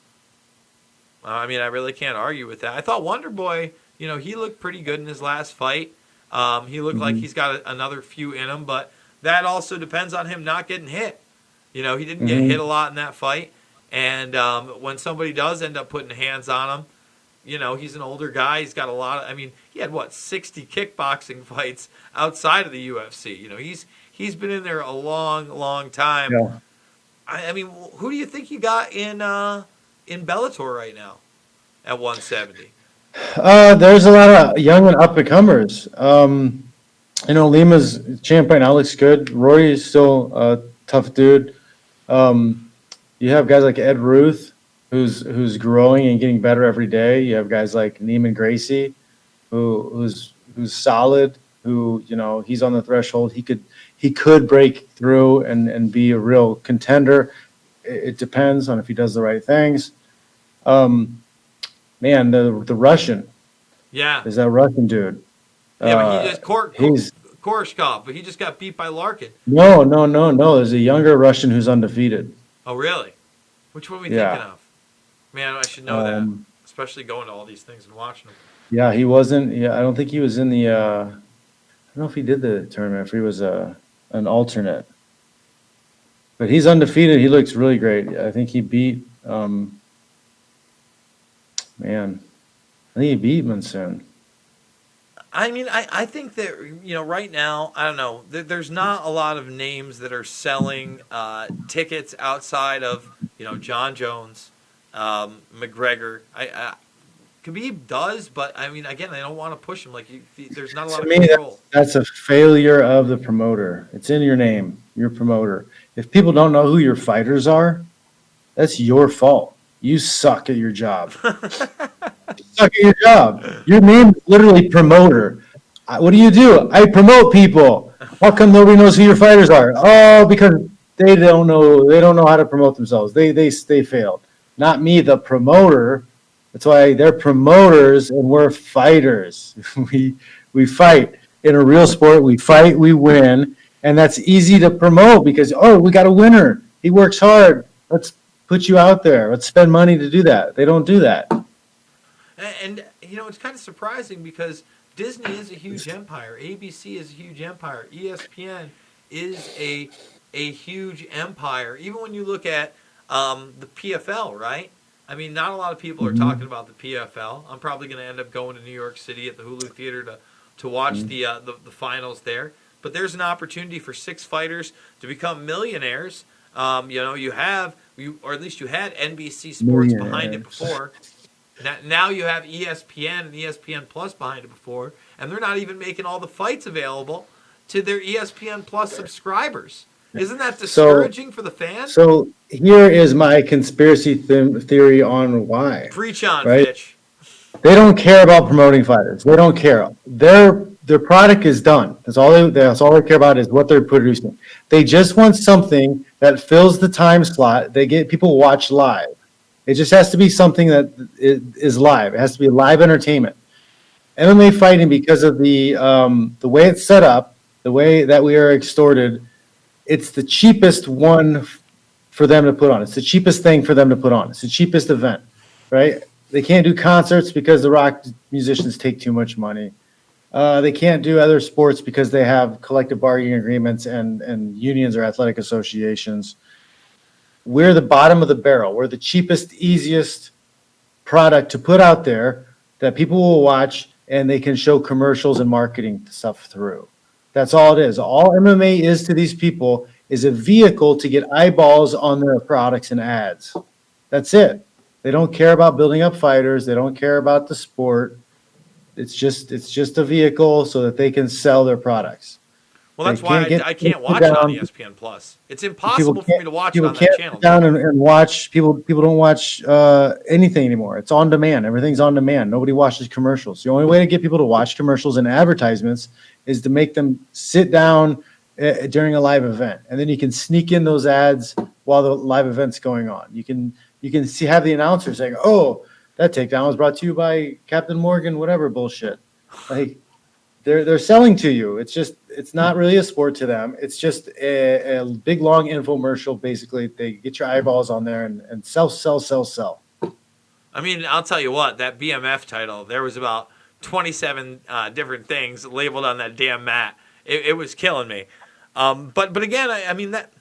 I mean, I really can't argue with that. I thought Wonder Boy, you know, he looked pretty good in his last fight. He looked like he's got another few in him, but that also depends on him not getting hit. You know, he didn't get hit a lot in that fight. And when somebody does end up putting hands on him, you know, he's an older guy. He's got a lot of, I mean, he had, 60 kickboxing fights outside of the UFC. You know, he's been in there a long, long time. Yeah. I mean, who do you think you got in Bellator right now at 170? There's a lot of young and up and comers. You know, Lima's champ right now looks good. Rory's still a tough dude. You have guys like Ed Ruth, who's growing and getting better every day. You have guys like Neiman Gracie, who's solid. Who, you know, he's on the threshold. He could break through and be a real contender. It depends on if he does the right things. Man, the Russian. Yeah. Is that Russian dude? Yeah, but he just he's Koreshkov, but he just got beat by Larkin. no. There's a younger Russian who's undefeated. Oh, really? Which one are we Yeah. thinking of? Man, I should know that, especially going to all these things and watching them. Yeah, he wasn't. Yeah, I don't think he was in the. I don't know if he did the tournament. If he was an alternate, but he's undefeated. He looks really great. I think he beat. Man, I think he beat Monsoon. I mean, I think that, you know, right now, I don't know, there's not a lot of names that are selling tickets outside of, you know, John Jones, McGregor. Khabib does, but I mean, again, they don't want to push him. Like, there's not a lot To of me, control. that's a failure of the promoter. It's in your name, your promoter. If people don't know who your fighters are, that's your fault. You suck at your job. You suck at your job. Your name is literally promoter. What do? I promote people. How come nobody knows who your fighters are? Oh, because they don't know. They don't know how to promote themselves. They failed. Not me, the promoter. That's why they're promoters and we're fighters. We fight in a real sport. We fight, we win, and that's easy to promote because we got a winner. He works hard. Let's put you out there. Let's spend money to do that. They don't do that. And you know, it's kind of surprising because Disney is a huge empire. ABC is a huge empire. ESPN is a huge empire. Even when you look at the PFL, right? I mean, not a lot of people are talking about the PFL. I'm probably going to end up going to New York City at the Hulu Theater to watch the finals there. But there's an opportunity for 6 fighters to become millionaires. You know, or at least you had NBC Sports behind it before. Now you have ESPN and ESPN Plus behind it before, and they're not even making all the fights available to their ESPN Plus subscribers. Isn't that discouraging for the fans? So here is my conspiracy theory on why. Preach on, right? Fitch. They don't care about promoting fighters. They don't care. Their product is done. That's all they care about is what they're producing. They just want something that fills the time slot. They get people watch live. It just has to be something that is live. It has to be live entertainment. MMA fighting, because of the way it's set up, the way that we are extorted, it's the cheapest one for them to put on. It's the cheapest thing for them to put on. It's the cheapest event, right? They can't do concerts because the rock musicians take too much money. They can't do other sports because they have collective bargaining agreements and unions or athletic associations. We're the bottom of the barrel. We're the cheapest, easiest product to put out there that people will watch, and they can show commercials and marketing stuff through. That's all it is. All MMA is to these people is a vehicle to get eyeballs on their products and ads. That's it. They don't care about building up fighters. They don't care about the sport. It's just a vehicle so that they can sell their products. Well, that's why I can't watch it on ESPN Plus. It's impossible for me to watch it on that channel. Sit down and watch. People don't watch anything anymore. It's on demand. Everything's on demand. Nobody watches commercials. The only way to get people to watch commercials and advertisements is to make them sit down during a live event, and then you can sneak in those ads while the live event's going on. You can have the announcer saying, "Oh, that takedown was brought to you by Captain Morgan," whatever bullshit. Like they're selling to you. It's not really a sport to them. It's just a big long infomercial. Basically, they get your eyeballs on there and sell. I mean, I'll tell you what, that BMF title, there was about 27 different things labeled on that damn mat. It was killing me. But again, I mean that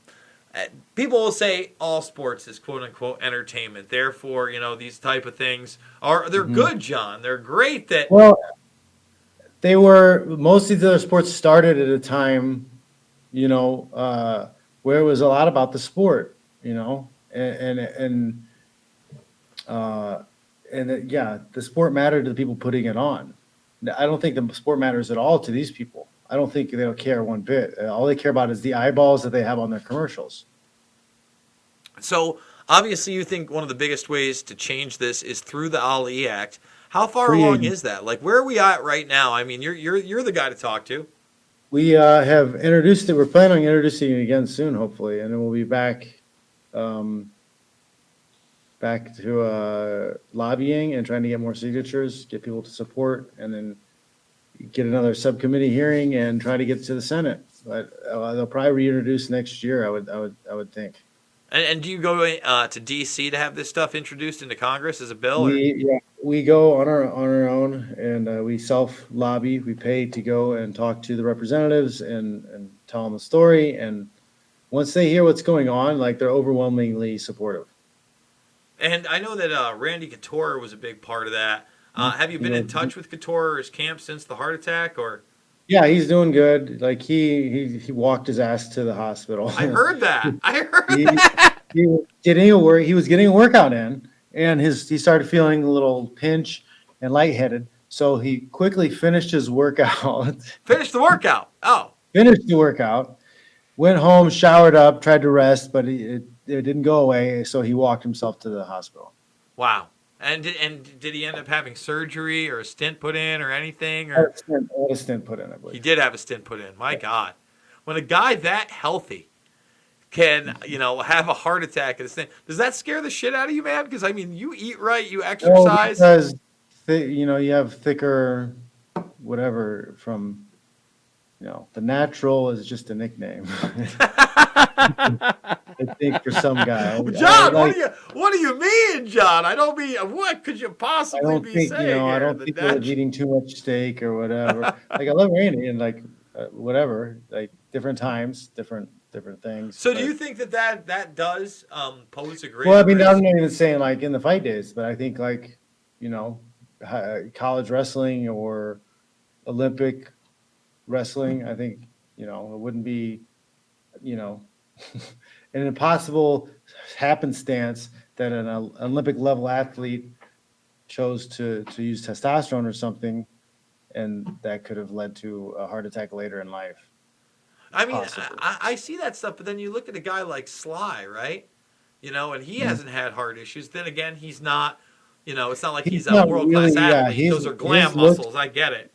people will say all sports is quote unquote entertainment. Therefore, these type of things they're good, John. They're great. They were most of the other sports started at a time, where it was a lot about the sport, and the sport mattered to the people putting it on. I don't think the sport matters at all to these people. I don't think they don't care one bit. All they care about is the eyeballs that they have on their commercials. So obviously, you think one of the biggest ways to change this is through the Ali Act. How far along is that? Like, where are we at right now? I mean, you're the guy to talk to. We have introduced it. We're planning on introducing it again soon, hopefully, and then we'll be back to lobbying and trying to get more signatures, get people to support, and then get another subcommittee hearing and try to get to the Senate. But they'll probably reintroduce next year. I would think. And do you go to D.C. to have this stuff introduced into Congress as a bill? We go on our own, and we self lobby. We pay to go and talk to the representatives and tell them the story. And once they hear what's going on, like, they're overwhelmingly supportive. And I know that Randy Couture was a big part of that. Have you been in touch with Couture or his camp since the heart attack, or? Yeah, he's doing good. Like he walked his ass to the hospital. I heard that. He was getting a workout in, and he started feeling a little pinch and lightheaded. So he quickly finished his workout. Finished the workout. Oh. Finished the workout. Went home, showered up, tried to rest, but it didn't go away. So he walked himself to the hospital. Wow. And did he end up having surgery or a stent put in or anything? Or a stent put in, I believe. He did have a stent put in. My God. When a guy that healthy can, have a heart attack and a stent, does that scare the shit out of you, man? Because, I mean, you eat right, you exercise. Because, you have thicker whatever from, the natural is just a nickname. I think for some guy. John, what do you mean, John? I don't mean, what could you possibly be saying? I don't think we're eating too much steak or whatever. Like, I love Randy and whatever, like different times, different things. So do you think that does pose a great risk? I'm not even saying like in the fight days, but I think college wrestling or Olympic wrestling, I think, it wouldn't be, an impossible happenstance that an Olympic level athlete chose to use testosterone or something, and that could have led to a heart attack later in life. I mean, I see that stuff, but then you look at a guy like Sly, right? And he hasn't had heart issues. Then again, he's not, it's not like he's a world-class athlete. Those are glam muscles. I get it.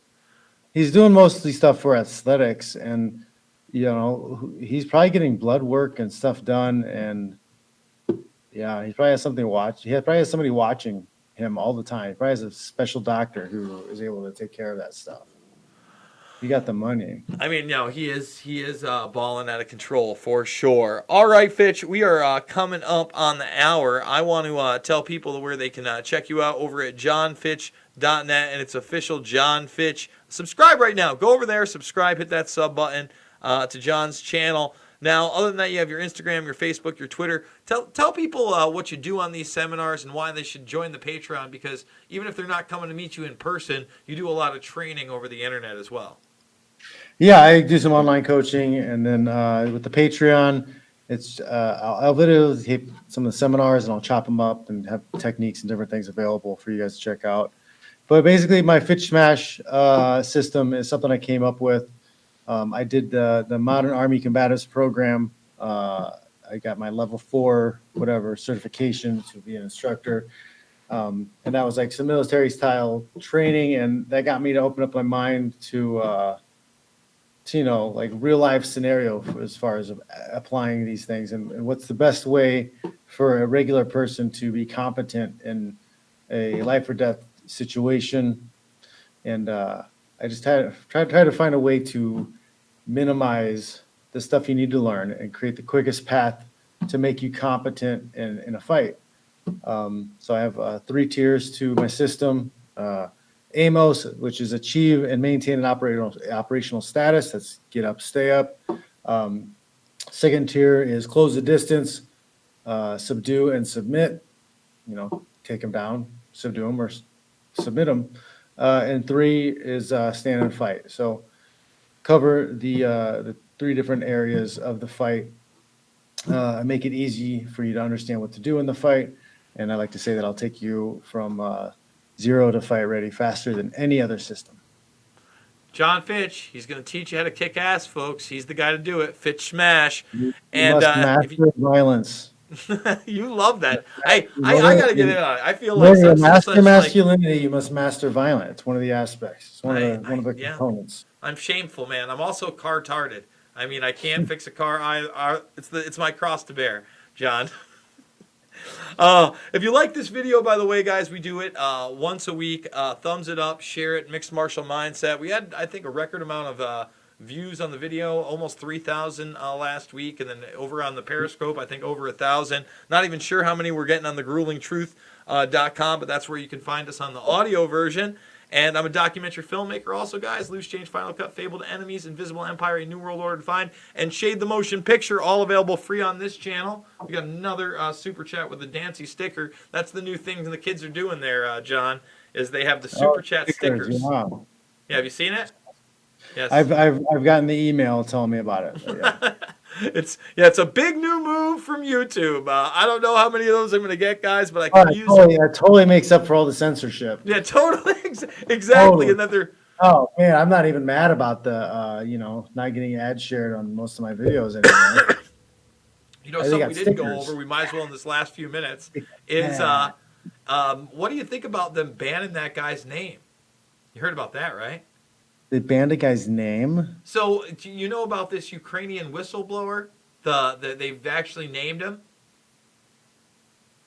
He's doing mostly stuff for athletics, and he's probably getting blood work and stuff done, and he probably has something to watch. He probably has somebody watching him all the time. He probably has a special doctor who is able to take care of that stuff. He got the money. I mean, he is balling out of control for sure. All right, Fitch, we are coming up on the hour. I want to tell people where they can check you out over at johnfitch.net, and it's official John Fitch. Subscribe right now. Go over there, subscribe, hit that sub button to John's channel. Now, other than that, you have your Instagram, your Facebook, your Twitter. Tell people what you do on these seminars and why they should join the Patreon, because even if they're not coming to meet you in person, you do a lot of training over the internet as well. Yeah, I do some online coaching, and then with the Patreon, it's I'll videotape some of the seminars, and I'll chop them up and have techniques and different things available for you guys to check out. But basically, my Fitch Smash system is something I came up with. I did the Modern Army Combatives program. I got my level 4 certification to be an instructor, and that was like some military style training, and that got me to open up my mind to like real life scenario as far as applying these things, and what's the best way for a regular person to be competent in a life or death situation. And I just try to find a way to minimize the stuff you need to learn and create the quickest path to make you competent in a fight. So I have 3 tiers to my system. AMOS, which is achieve and maintain an operational status. That's get up, stay up. Second tier is close the distance, subdue and submit. Take them down, subdue them, or submit them. And 3 is stand and fight. So cover the 3 different areas of the fight. Make it easy for you to understand what to do in the fight. And I like to say that I'll take you from 0 to fight ready faster than any other system. John Fitch, he's going to teach you how to kick ass, folks. He's the guy to do it. Fitch Smash. You And must master violence. You love that. I got to get in on it. I feel like to master masculinity, you must master violence. It's one of the aspects. It's one of the components. I'm shameful, man. I'm also car-tarded. I mean, I can't fix a car. It's my cross to bear, John. If you like this video, by the way, guys, we do it once a week. Thumbs it up, share it. Mixed Martial Mindset. We had, I think, a record amount of views on the video, almost 3,000 last week, and then over on the Periscope, I think over 1,000. Not even sure how many we're getting on the gruelingtruth.com, but that's where you can find us on the audio version. And I'm a documentary filmmaker also, guys. Loose Change, Final Cut, Fabled Enemies, Invisible Empire, A New World Order to Find, and Shade the Motion Picture, all available free on this channel. We got another super chat with the Dancy sticker. That's the new thing the kids are doing there, John, is they have the super chat stickers. Wow. Yeah, have you seen it? Yes. I've gotten the email telling me about it. Yeah. It's a big new move from YouTube. I don't know how many of those I'm going to get, guys, but I can use it. It totally makes up for all the censorship. Yeah, totally, exactly. Totally. And that they're. Oh man, I'm not even mad about the not getting ads shared on most of my videos anymore. Something we didn't go over. We might as well in this last few minutes is what do you think about them banning that guy's name? You heard about that, right? They banned a guy's name. So do you know about this Ukrainian whistleblower? They've actually named him.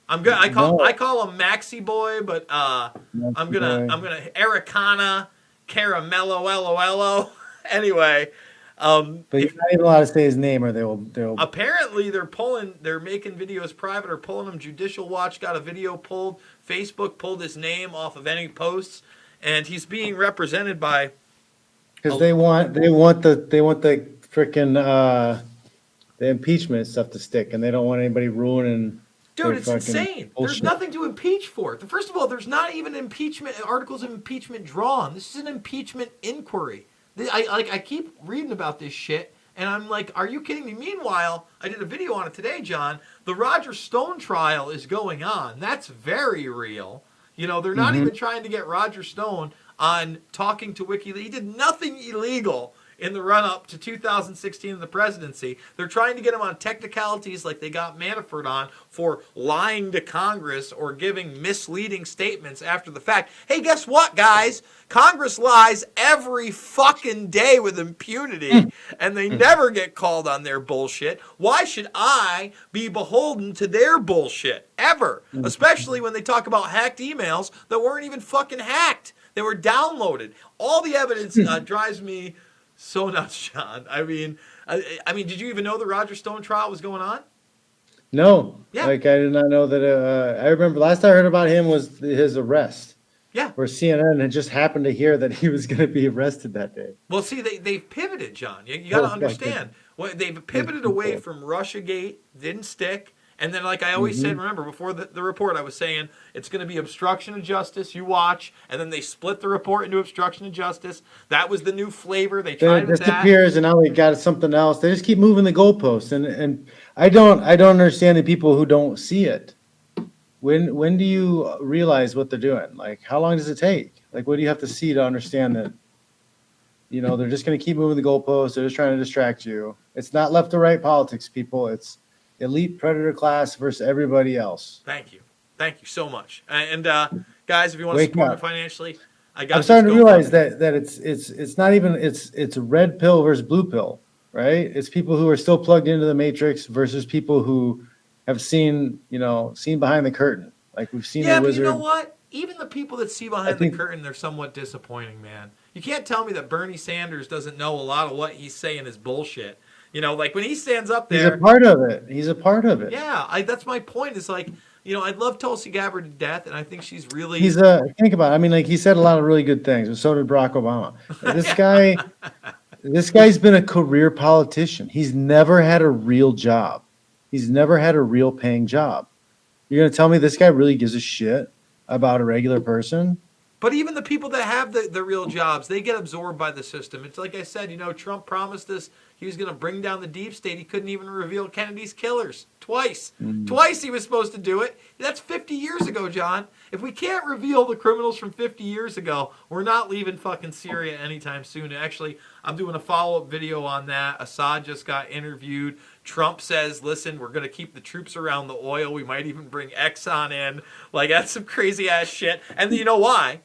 I call him Maxi Boy, but I'm gonna Ericana Caramello LOLO. Anyway, but you're not even allowed to say his name, or they'll. Apparently, they're making videos private or pulling them. Judicial Watch got a video pulled. Facebook pulled his name off of any posts, and he's being represented by. Because they want the freaking the impeachment stuff to stick, and they don't want anybody ruining. Dude, it's insane. Bullshit. There's nothing to impeach for. First of all, there's not even articles of impeachment drawn. This is an impeachment inquiry. I keep reading about this shit, and I'm like, are you kidding me? Meanwhile, I did a video on it today, John. The Roger Stone trial is going on. That's very real. They're not even trying to get Roger Stone on talking to WikiLeaks. He did nothing illegal in the run-up to 2016 in the presidency. They're trying to get him on technicalities like they got Manafort on for lying to Congress or giving misleading statements after the fact. Hey, guess what, guys? Congress lies every fucking day with impunity, and they never get called on their bullshit. Why should I be beholden to their bullshit, ever? Especially when they talk about hacked emails that weren't even fucking hacked. They were downloaded. All the evidence drives me so nuts, John. I mean, did you even know the Roger Stone trial was going on? No. Yeah. I did not know that. I remember last I heard about him was his arrest. Yeah. Or CNN had just happened to hear that he was going to be arrested that day. Well, see, they've pivoted, John. You got to understand. Well, they've pivoted away from Russiagate, didn't stick. And then, like I always said, remember, before the report, I was saying it's going to be obstruction of justice. You watch. And then they split the report into obstruction of justice. That was the new flavor. They tried with that. Disappears, and now they got something else. They just keep moving the goalposts. And I don't understand the people who don't see it. When do you realize what they're doing? Like, how long does it take? Like, what do you have to see to understand that, they're just going to keep moving the goalposts. They're just trying to distract you. It's not left or right politics, people. It's elite predator class versus everybody else. Thank you. Thank you so much. And guys, if you want to support me financially, I'm starting to realize that it's not even it's red pill versus blue pill, right? It's people who are still plugged into the matrix versus people who have seen behind the curtain. Like we've seen the wizard. But you know what? Even the people that see behind the curtain, they're somewhat disappointing, man. You can't tell me that Bernie Sanders doesn't know a lot of what he's saying is bullshit. Like when he stands up there. He's a part of it. He's a part of it. Yeah, that's my point. It's like, I love Tulsi Gabbard to death, and I think she's really. Think about it. I mean, like he said a lot of really good things, but so did Barack Obama. This guy's been a career politician. He's never had a real job. He's never had a real paying job. You're going to tell me this guy really gives a shit about a regular person? But even the people that have the real jobs, they get absorbed by the system. It's like I said, Trump promised us he was going to bring down the deep state. He couldn't even reveal Kennedy's killers. Twice. Twice he was supposed to do it. That's 50 years ago, John. If we can't reveal the criminals from 50 years ago, we're not leaving fucking Syria anytime soon. Actually, I'm doing a follow-up video on that. Assad just got interviewed. Trump says, listen, we're going to keep the troops around the oil. We might even bring Exxon in. Like, that's some crazy-ass shit. And you know why?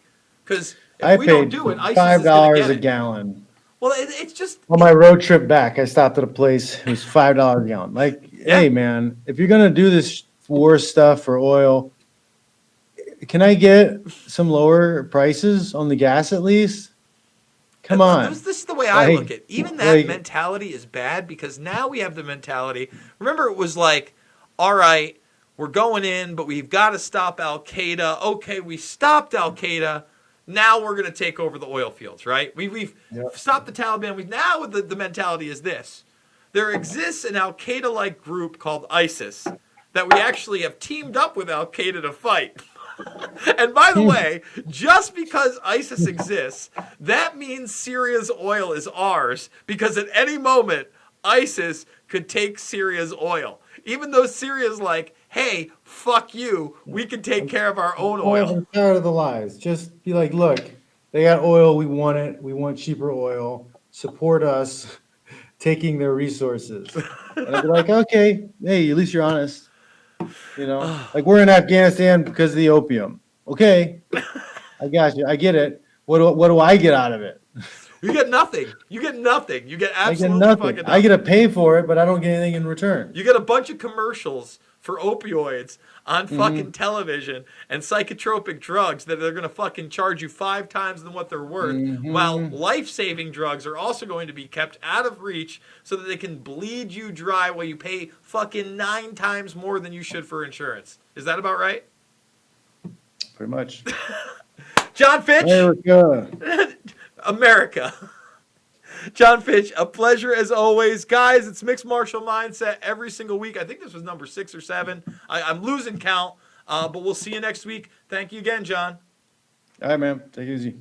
Because if we don't do it, ISIS is going to get $5 a gallon. Well, it's just... On my road trip back, I stopped at a place. It was $5 a gallon. Like, hey, man, if you're going to do this war stuff for oil, can I get some lower prices on the gas at least? Come on. This is the way I look at it. Even that mentality is bad because now we have the mentality. Remember, it was like, all right, we're going in, but we've got to stop Al-Qaeda. Okay, we stopped Al-Qaeda. Now we're going to take over the oil fields, right? We've stopped the Taliban. Now the mentality is this. There exists an Al-Qaeda-like group called ISIS that we actually have teamed up with Al-Qaeda to fight. And by the way, just because ISIS exists, that means Syria's oil is ours because at any moment, ISIS could take Syria's oil. Even though Syria's like, hey, fuck you, we can take care of our own oil. I'm tired of the lies. Just be like, look, they got oil, we want it, we want cheaper oil, support us taking their resources. And I'd be like, okay, hey, at least you're honest. Like we're in Afghanistan because of the opium. Okay, I got you. I get it. What do I get out of it? You get nothing. You get nothing. You get absolutely nothing. fucking nothing. I get to pay for it, but I don't get anything in return. You get a bunch of commercials for opioids on fucking television and psychotropic drugs that they're going to fucking charge you 5 times than what they're worth, while life-saving drugs are also going to be kept out of reach so that they can bleed you dry while you pay fucking 9 times more than you should for insurance. Is that about right? Pretty much. John Fitch. America. John Fitch, a pleasure as always. Guys, it's Mixed Martial Mindset every single week. I think this was number 6 or 7. I'm losing count, but we'll see you next week. Thank you again, John. All right, man. Take it easy.